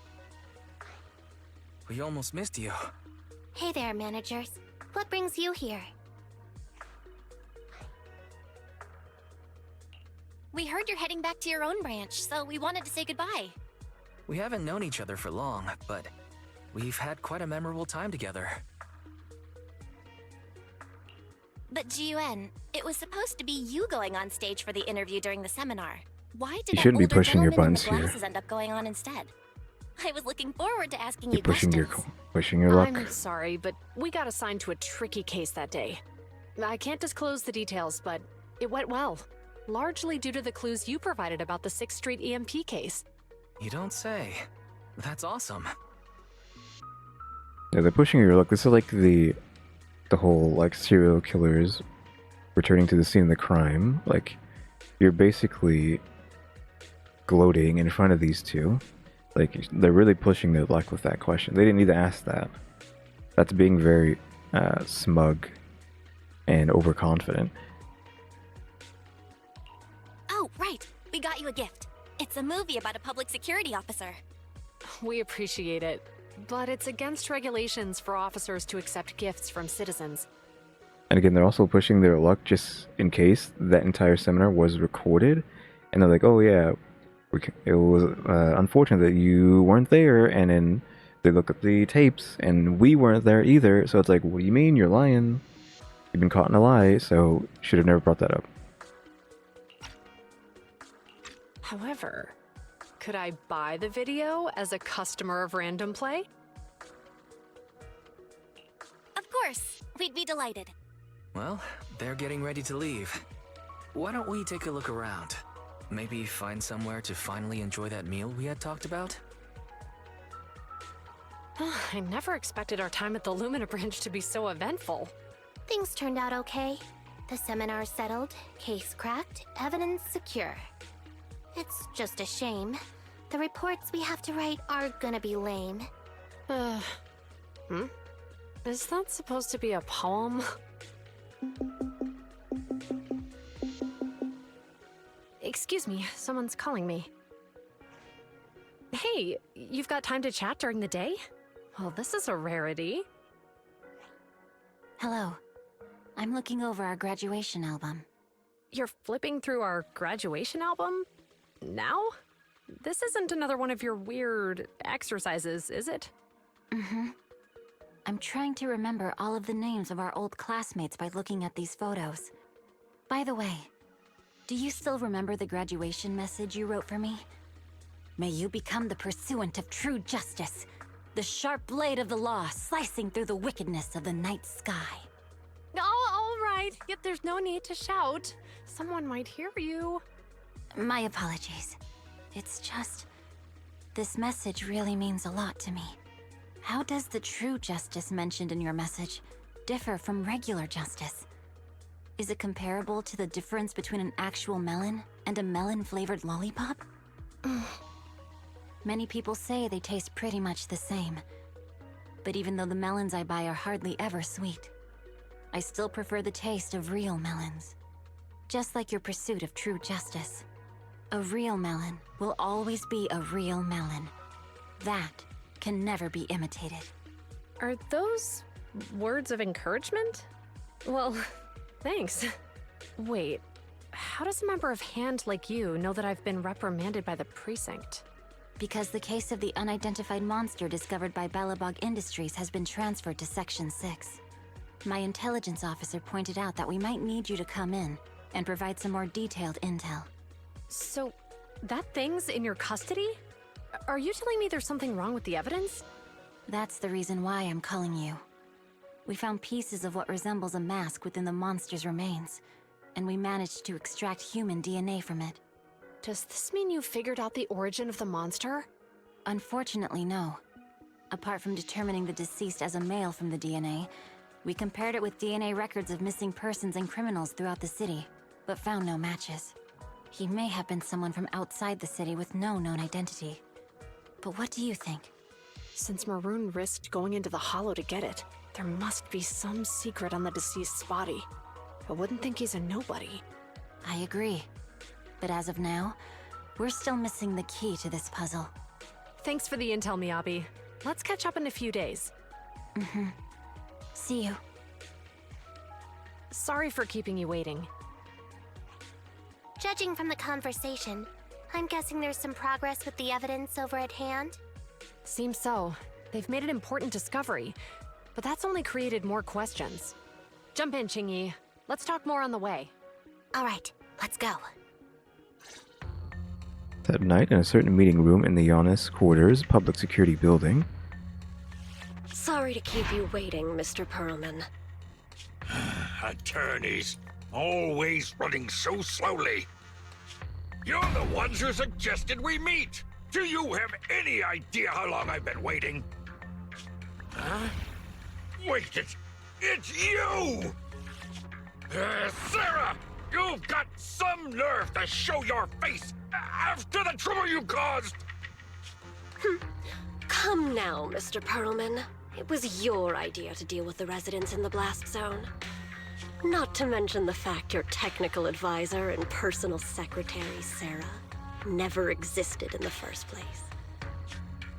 S3: We almost missed you.
S5: Hey there, managers. What brings you here?
S2: We heard you're heading back to your own branch, so we wanted to say goodbye.
S3: We haven't known each other for long, but we've had quite a memorable time together.
S2: But Jiuan, it was supposed to be you going on stage for the interview during the seminar. Why did
S1: You
S2: that
S1: shouldn't be
S2: older
S1: pushing your
S2: gentleman in the
S1: buttons here.
S2: glasses end up going on instead? I was looking forward to asking
S1: You're
S2: you
S1: pushing
S2: questions.
S1: your luck.
S4: I'm sorry, but we got assigned to a tricky case that day. I can't disclose the details, but it went well. Largely due to the clues you provided about the 6th Street EMP case.
S3: You don't say. That's awesome.
S1: Yeah, they're pushing your luck. This is like the whole like serial killers returning to the scene of the crime. Like, you're basically gloating in front of these two. Like, they're really pushing their luck with that question. They didn't need to ask that. That's being very smug and overconfident.
S2: Oh, right. We got you a gift. It's a movie about a public security officer.
S4: We appreciate it, but it's against regulations for officers to accept gifts from citizens.
S1: And again, they're also pushing their luck just in case that entire seminar was recorded. And they're like, oh yeah, it was unfortunate that you weren't there. And then they look at the tapes and we weren't there either. So it's like, what do you mean? You're lying. You've been caught in a lie, so should have never brought that up.
S4: However, could I buy the video as a customer of Random Play?
S2: Of course. We'd be delighted.
S3: Well, they're getting ready to leave. Why don't we take a look around? Maybe find somewhere to finally enjoy that meal we had talked about?
S4: I never expected our time at the Lumina branch to be so eventful.
S5: Things turned out okay. The seminar settled, case cracked, evidence secure. It's just a shame. The reports we have to write are gonna be lame.
S4: Is that supposed to be a poem? Excuse me, someone's calling me. Hey, you've got time to chat during the day? Well, this is a rarity.
S8: Hello. I'm looking over our graduation album.
S4: You're flipping through our graduation album? Now? This isn't another one of your weird exercises, is it?
S8: Mm-hmm. I'm trying to remember all of the names of our old classmates by looking at these photos. By the way, do you still remember the graduation message you wrote for me? May you become the pursuant of true justice, the sharp blade of the law slicing through the wickedness of the night sky.
S4: Oh, all right. Yet there's no need to shout. Someone might hear you.
S8: My apologies. It's just... this message really means a lot to me. How does the true justice mentioned in your message differ from regular justice? Is it comparable to the difference between an actual melon and a melon-flavored lollipop? Many people say they taste pretty much the same. But even though the melons I buy are hardly ever sweet, I still prefer the taste of real melons. Just like your pursuit of true justice. A real melon will always be a real melon. That can never be imitated.
S4: Are those words of encouragement? Well, thanks. Wait, how does a member of Hand like you know that I've been reprimanded by the precinct?
S8: Because the case of the unidentified monster discovered by Balabog Industries has been transferred to Section 6. My intelligence officer pointed out that we might need you to come in and provide some more detailed intel.
S4: So, that thing's in your custody? Are you telling me there's something wrong with the evidence?
S8: That's the reason why I'm calling you. We found pieces of what resembles a mask within the monster's remains, and we managed to extract human DNA from it.
S4: Does this mean you figured out the origin of the monster?
S8: Unfortunately, no. Apart from determining the deceased as a male from the DNA, we compared it with DNA records of missing persons and criminals throughout the city, but found no matches. He may have been someone from outside the city with no known identity. But what do you think?
S4: Since Maroon risked going into the Hollow to get it, there must be some secret on the deceased's body. I wouldn't think he's a nobody.
S8: I agree. But as of now, we're still missing the key to this puzzle.
S4: Thanks for the intel, Miyabi. Let's catch up in a few days.
S8: Mm-hmm. See you.
S4: Sorry for keeping you waiting.
S5: Judging from the conversation, I'm guessing there's some progress with the evidence over at Hand?
S4: Seems so. They've made an important discovery, but that's only created more questions. Jump in, Qingyi. Let's talk more on the way.
S5: All right, let's go.
S1: That night, in a certain meeting room in the Giannis Quarters public security building.
S9: Sorry to keep you waiting, Mr. Perlman.
S7: Attorneys, always running so slowly. You're the ones who suggested we meet. Do you have any idea how long I've been waiting? Huh? Wait, it's you! Sarah! You've got some nerve to show your face after the trouble you caused!
S9: Come now, Mr. Perlman. It was your idea to deal with the residents in the blast zone. Not to mention the fact your technical advisor and personal secretary, Sarah, never existed in the first place.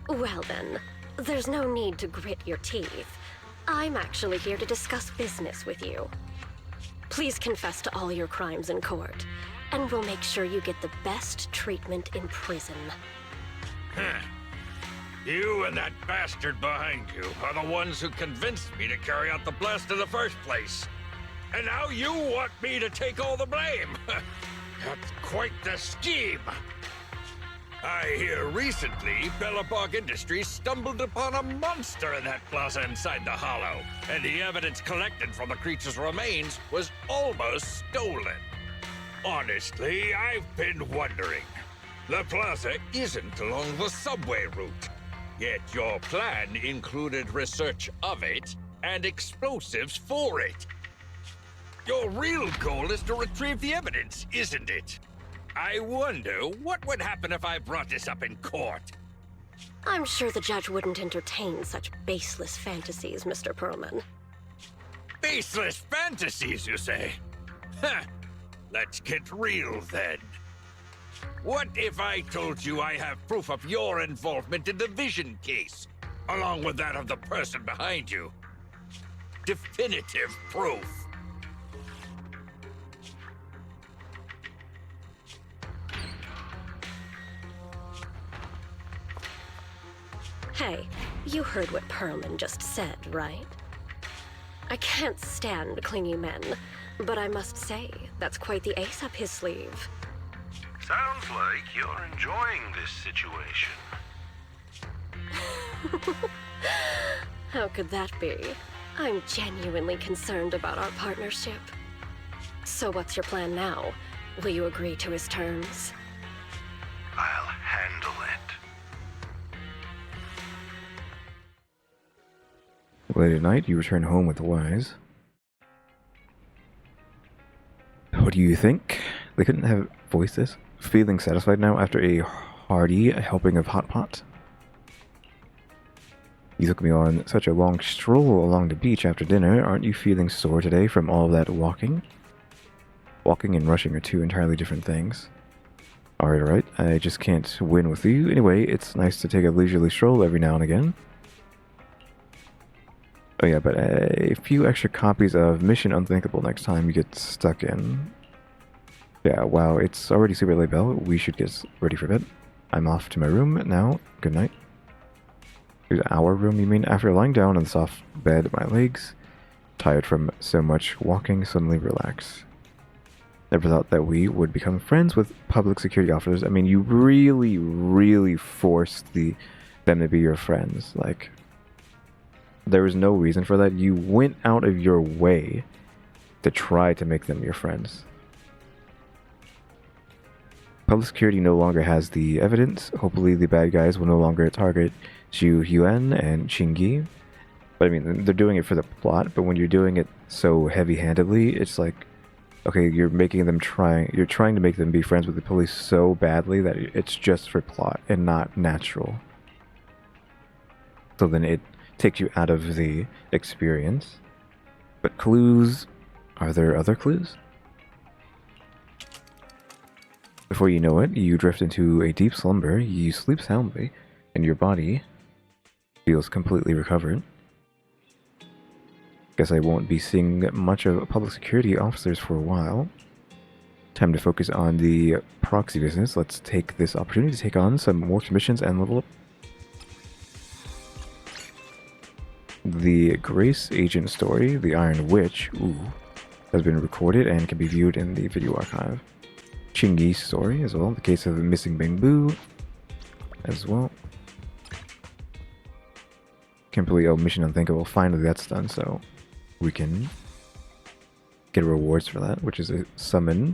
S9: Well then, there's no need to grit your teeth. I'm actually here to discuss business with you. Please confess to all your crimes in court, and we'll make sure you get the best treatment in prison.
S7: Huh. You and that bastard behind you are the ones who convinced me to carry out the blast in the first place. And now you want me to take all the blame. That's quite the scheme. I hear recently, Belobog Industries stumbled upon a monster in that plaza inside the Hollow, and the evidence collected from the creature's remains was almost stolen. Honestly, I've been wondering. The plaza isn't along the subway route, yet your plan included research of it and explosives for it. Your real goal is to retrieve the evidence, isn't it? I wonder what would happen if I brought this up in court.
S9: I'm sure the judge wouldn't entertain such baseless fantasies, Mr. Perlman.
S7: Baseless fantasies, you say? Let's get real then. What if I told you I have proof of your involvement in the Vision case, along with that of the person behind you? Definitive proof.
S9: Hey, you heard what Perlman just said, right? I can't stand clingy men, but I must say, that's quite the ace up his sleeve.
S10: Sounds like you're enjoying this situation.
S9: How could that be? I'm genuinely concerned about our partnership. So what's your plan now? Will you agree to his terms?
S10: I'll handle it.
S1: Late at night, you return home with Wise. What do you think? They couldn't have voiced this? Feeling satisfied now after a hearty helping of hot pot? You took me on such a long stroll along the beach after dinner. Aren't you feeling sore today from all that walking? Walking and rushing are two entirely different things. Alright, I just can't win with you. Anyway, it's nice to take a leisurely stroll every now and again. Oh yeah, but a few extra copies of Mission Unthinkable next time you get stuck in. Yeah, wow, it's already super late, Belle. We should get ready for bed. I'm off to my room now. Good night. Our room, you mean? After lying down on the soft bed, my legs, tired from so much walking, suddenly relax. Never thought that we would become friends with public security officers. I mean, you really, really forced them to be your friends. Like, there was no reason for that. You went out of your way to try to make them your friends. Public security no longer has the evidence. Hopefully the bad guys will no longer target Zhu Yuan and Qingyi. But I mean, they're doing it for the plot, but when you're doing it so heavy-handedly, it's like, okay, you're trying to make them be friends with the police so badly that it's just for plot and not natural. So then it takes you out of the experience. But clues, are there other clues? Before you know it, you drift into a deep slumber, you sleep soundly, and your body feels completely recovered. Guess I won't be seeing much of public security officers for a while. Time to focus on the proxy business. Let's take this opportunity to take on some more commissions and level up. The Grace Agent story, The Iron Witch, has been recorded and can be viewed in the video archive. Qingyi's story as well, the case of the missing Bingbu as well. Kimberly, Mission Unthinkable, finally that's done, so we can get rewards for that, which is a summon.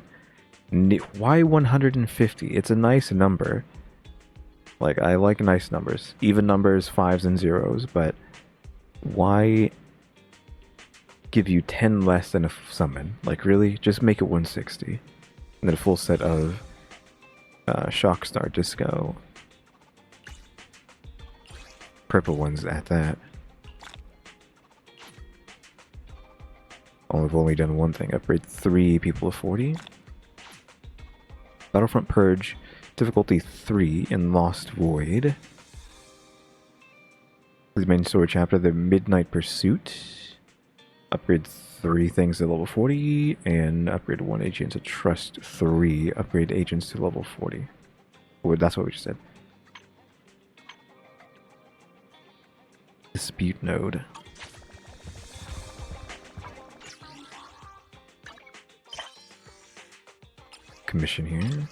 S1: Why 150? It's a nice number. Like, I like nice numbers. Even numbers, 5s and 0s, but why give you 10 less than a summon? Like, really? Just make it 160. And then a full set of Shockstar Disco. Purple ones at that. Oh, I've only done one thing. Upgrade 3 people to 40. Battlefront Purge. Difficulty 3 in Lost Void. The main story chapter, The Midnight Pursuit. Upgrade 3 things to level 40, and upgrade 1 agent to Trust 3. Upgrade agents to level 40. Well, that's what we just said. Dispute node. Commission here.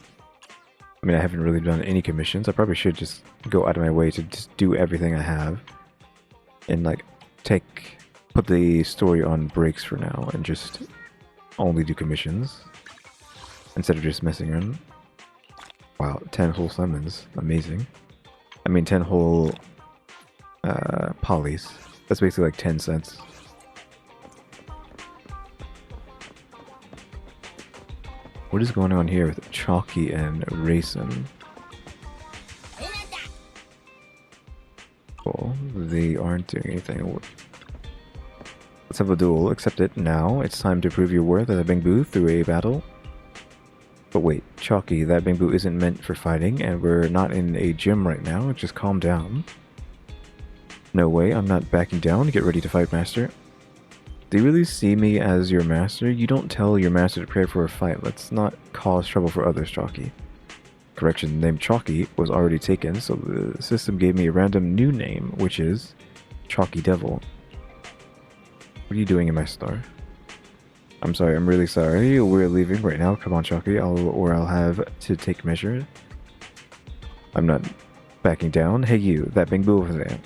S1: I mean, I haven't really done any commissions. I probably should just go out of my way to just do everything I have. And like, put the story on breaks for now and just only do commissions. Instead of just messing around. Wow, 10 whole summons. Amazing. I mean, 10 whole polys. That's basically like 10 cents. What is going on here with Chalky and Raisin? Cool. They aren't doing anything. Let's have a duel. Accept it now. It's time to prove your worth at a Bingbu through a battle. But wait, Chalky, that bamboo isn't meant for fighting, and we're not in a gym right now. Just calm down. No way, I'm not backing down. Get ready to fight, Master. Do you really see me as your master? You don't tell your master to prepare for a fight. Let's not cause trouble for others, Chalky. Correction, the name Chalky was already taken, so the system gave me a random new name, which is Chalky Devil. What are you doing, EmmyStarr? I'm sorry, I'm really sorry. We're leaving right now. Come on, Chalky, I'll have to take measure. I'm not backing down. Hey you, that bamboo over there.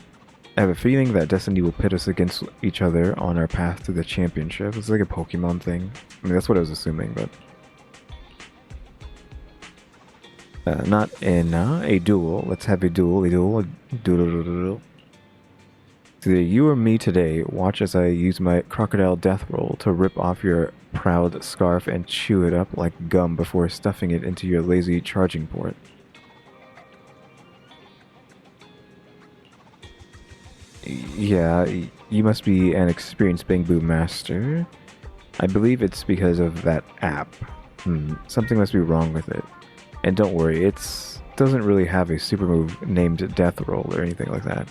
S1: I have a feeling that destiny will pit us against each other on our path to the championship. It's like a Pokemon thing. I mean, that's what I was assuming, but... not in a duel. Let's have a duel. Duel. It's either you or me today. Watch as I use my crocodile death roll to rip off your proud scarf and chew it up like gum before stuffing it into your lazy charging port. Yeah, you must be an experienced bamboo master. I believe it's because of that app. Something must be wrong with it. And don't worry, it doesn't really have a super move named Death Roll or anything like that.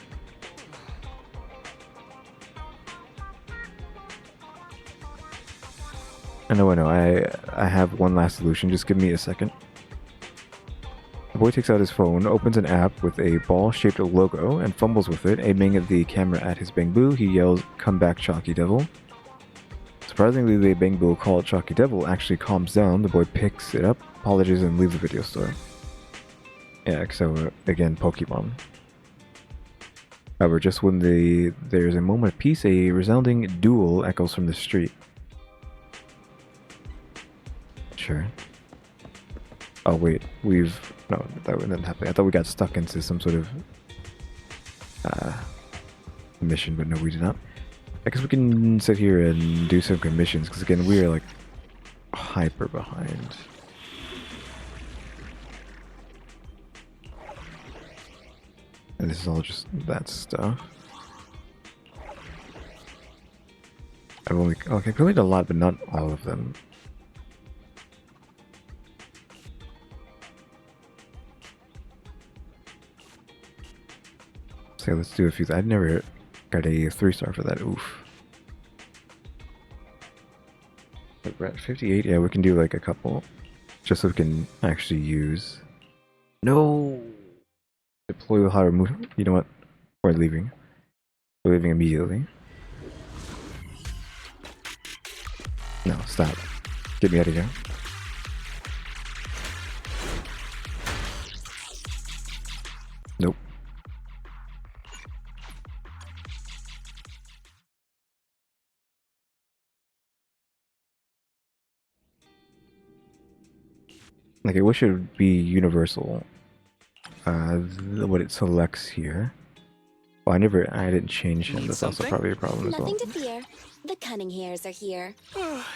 S1: I know, I have one last solution, just give me a second. The boy takes out his phone, opens an app with a ball-shaped logo, and fumbles with it, aiming the camera at his bamboo. He yells, "Come back, Chalky Devil." Surprisingly, the bamboo called Chalky Devil actually calms down. The boy picks it up, apologizes, and leaves the video store. Yeah, so again, Pokemon. However, just when there's a moment of peace, a resounding duel echoes from the street. Sure. Oh wait, no, that didn't happen. I thought we got stuck into some sort of mission, but no, we did not. I guess we can sit here and do some commissions, because again, we are like hyper behind. And this is all just that stuff. I've played a lot, but not all of them. So let's do a few. I've never got a 3-star for that. Oof. But we're at 58. Yeah, we can do like a couple, just so we can actually use. No. Deploy with how remove. You know what? We're leaving. We're leaving immediately. No, stop. Get me out of here. Nope. Like, I wish it would be universal. What it selects here. Well, I didn't change him. That's also probably a problem as well.
S2: Nothing to fear. The cunning hairs are here.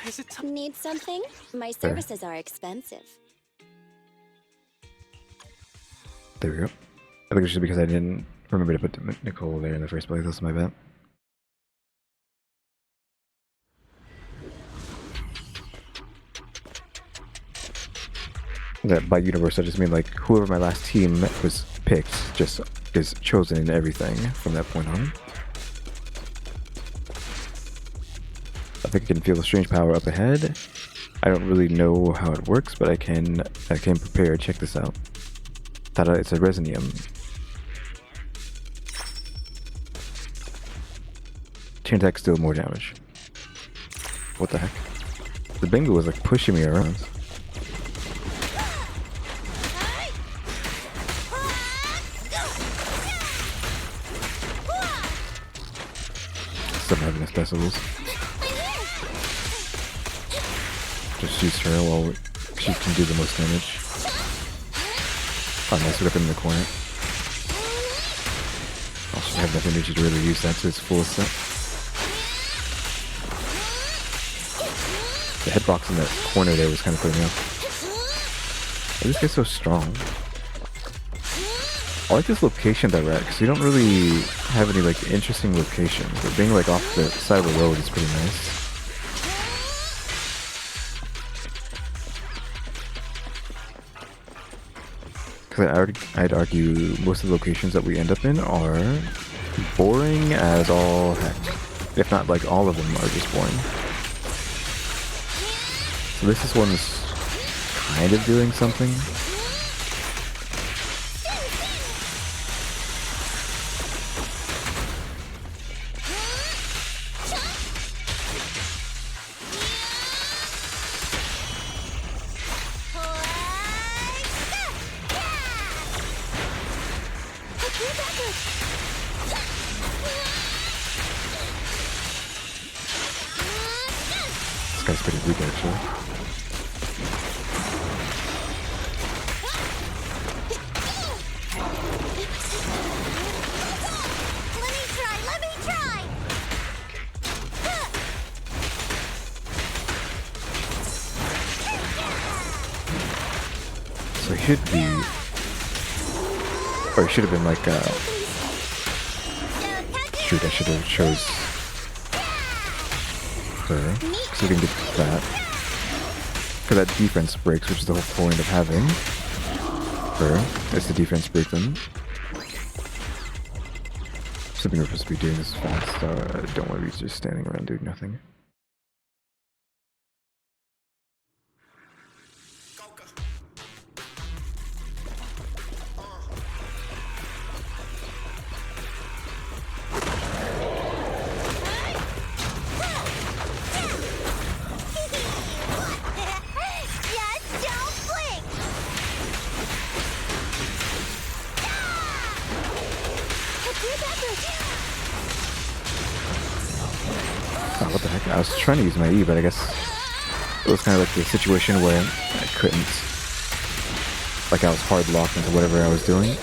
S6: Is it
S2: Need something? My services are expensive.
S1: There we go. I think it's just because I didn't remember to put Nicole there in the first place. That's my bad. That by universe, I just mean like whoever my last team was picked just is chosen in everything from that point on. I think I can feel the strange power up ahead. I don't really know how it works, but I can prepare. Check this out. Ta-da, it's a resinium. 10 attack, still more damage. What the heck? The bingo was like pushing me around. Still having specials. Just use her while she can do the most damage. Oh, nice, we're up in the corner. I should have enough energy to really use that to its full extent. The hitbox in that corner there was kind of putting me off. This guy's so strong. I like this location that we're at, because we don't really have any like interesting locations, but being like off the side of the road is pretty nice. Because I'd argue most of the locations that we end up in are boring as all heck. If not, like, all of them are just boring. So this one's kind of doing something. This guy's pretty weak, actually.
S2: Let me try!
S1: So it should be, or it should have been like, shoot, I should have chose her, so we can get that. For that defense breaks, which is the whole point of having her, is the defense break them. Something we're supposed to be doing this fast, so I don't want to be just standing around doing nothing. Oh, what the heck? I was trying to use my E, but I guess it was kind of like the situation where I couldn't. Like I was hard locked into whatever I was doing.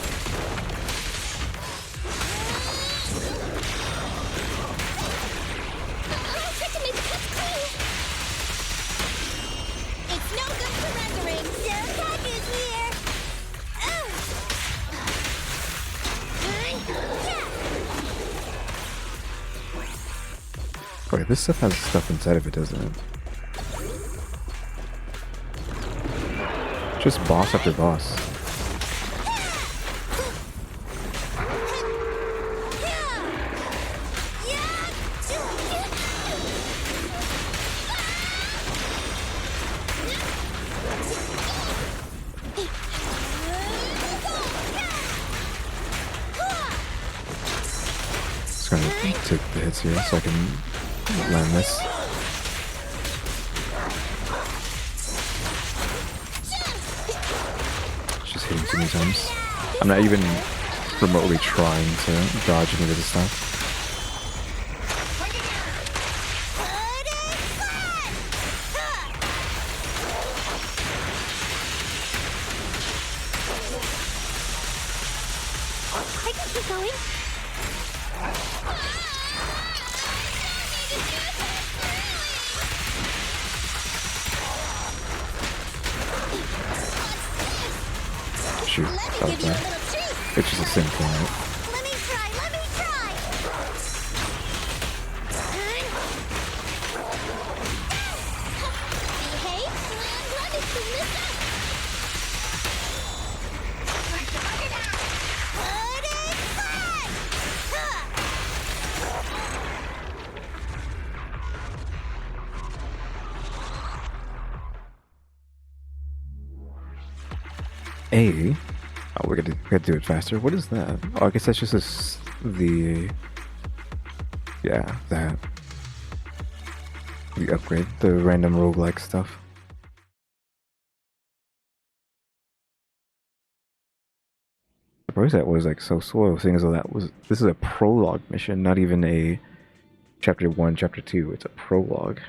S1: Okay, this stuff has stuff inside of it, doesn't it? Just boss after boss. Just gonna take the hits here so I can land this. Just hitting too many times. I'm not even remotely trying to dodge any of this stuff.
S2: I can keep going.
S1: Shoot, that was bad. It's just a same thing, right?
S2: Let me try. Behave and let it clean this up. Put it flat.
S1: A. Oh, we gotta do it faster. What is that? Oh, I guess that's just yeah, that. The upgrade, the random roguelike stuff. Surprised that was like so slow, seeing as though this is a prologue mission, not even a chapter 1, chapter 2. It's a prologue.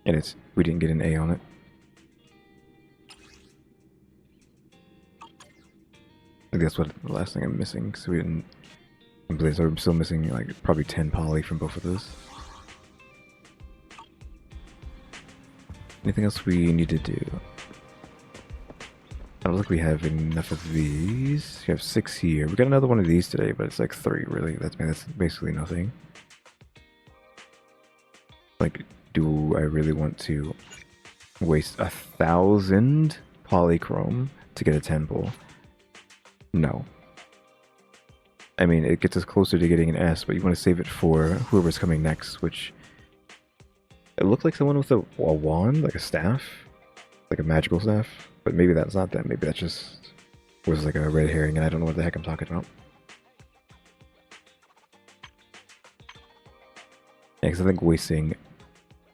S1: And we didn't get an A on it. I think that's what the last thing I'm missing, because we didn't complete, so I'm still missing like probably 10 poly from both of those. Anything else we need to do? I don't think we have enough of these. We have 6 here. We got another one of these today, but it's like 3 really. That's basically nothing. Like, do I really want to waste 1,000 polychrome to get a temple? No. I mean, it gets us closer to getting an S, but you want to save it for whoever's coming next, which... It looked like someone with a wand, like a staff. Like a magical staff. But maybe that's not them. Maybe that just was like a red herring and I don't know what the heck I'm talking about. Yeah, because I think wasting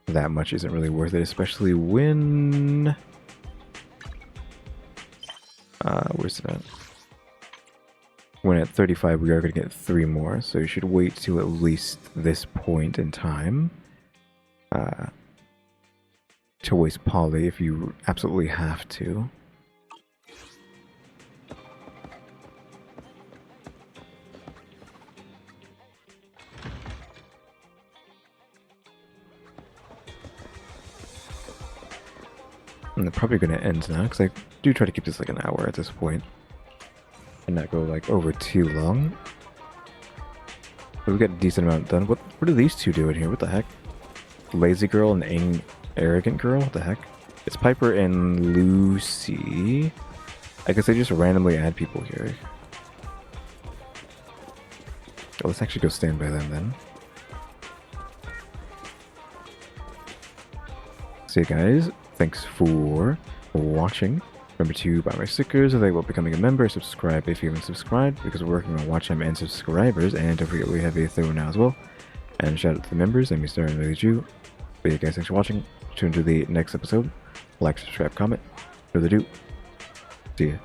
S1: that much isn't really worth it, especially when... where's it at? When at 35 we are going to get 3 more, so you should wait till at least this point in time to waste poly if you absolutely have to. And they're probably going to end now, because I do try to keep this like an hour at this point. And not go like over too long. But we got a decent amount done. What are these two doing here? What the heck? Lazy girl and arrogant girl? What the heck? It's Piper and Lucy. I guess they just randomly add people here. Well, let's actually go stand by them then. So guys, thanks for watching. Remember to buy my stickers if they will becoming a member, subscribe if you haven't subscribed, because we're working on watch time and subscribers, and don't forget we have a throw now as well. And shout out to the members, EmmyStarr and RaleyDrew. But yeah guys, thanks for watching. Tune to the next episode. Like, subscribe, comment. Further ado. See ya.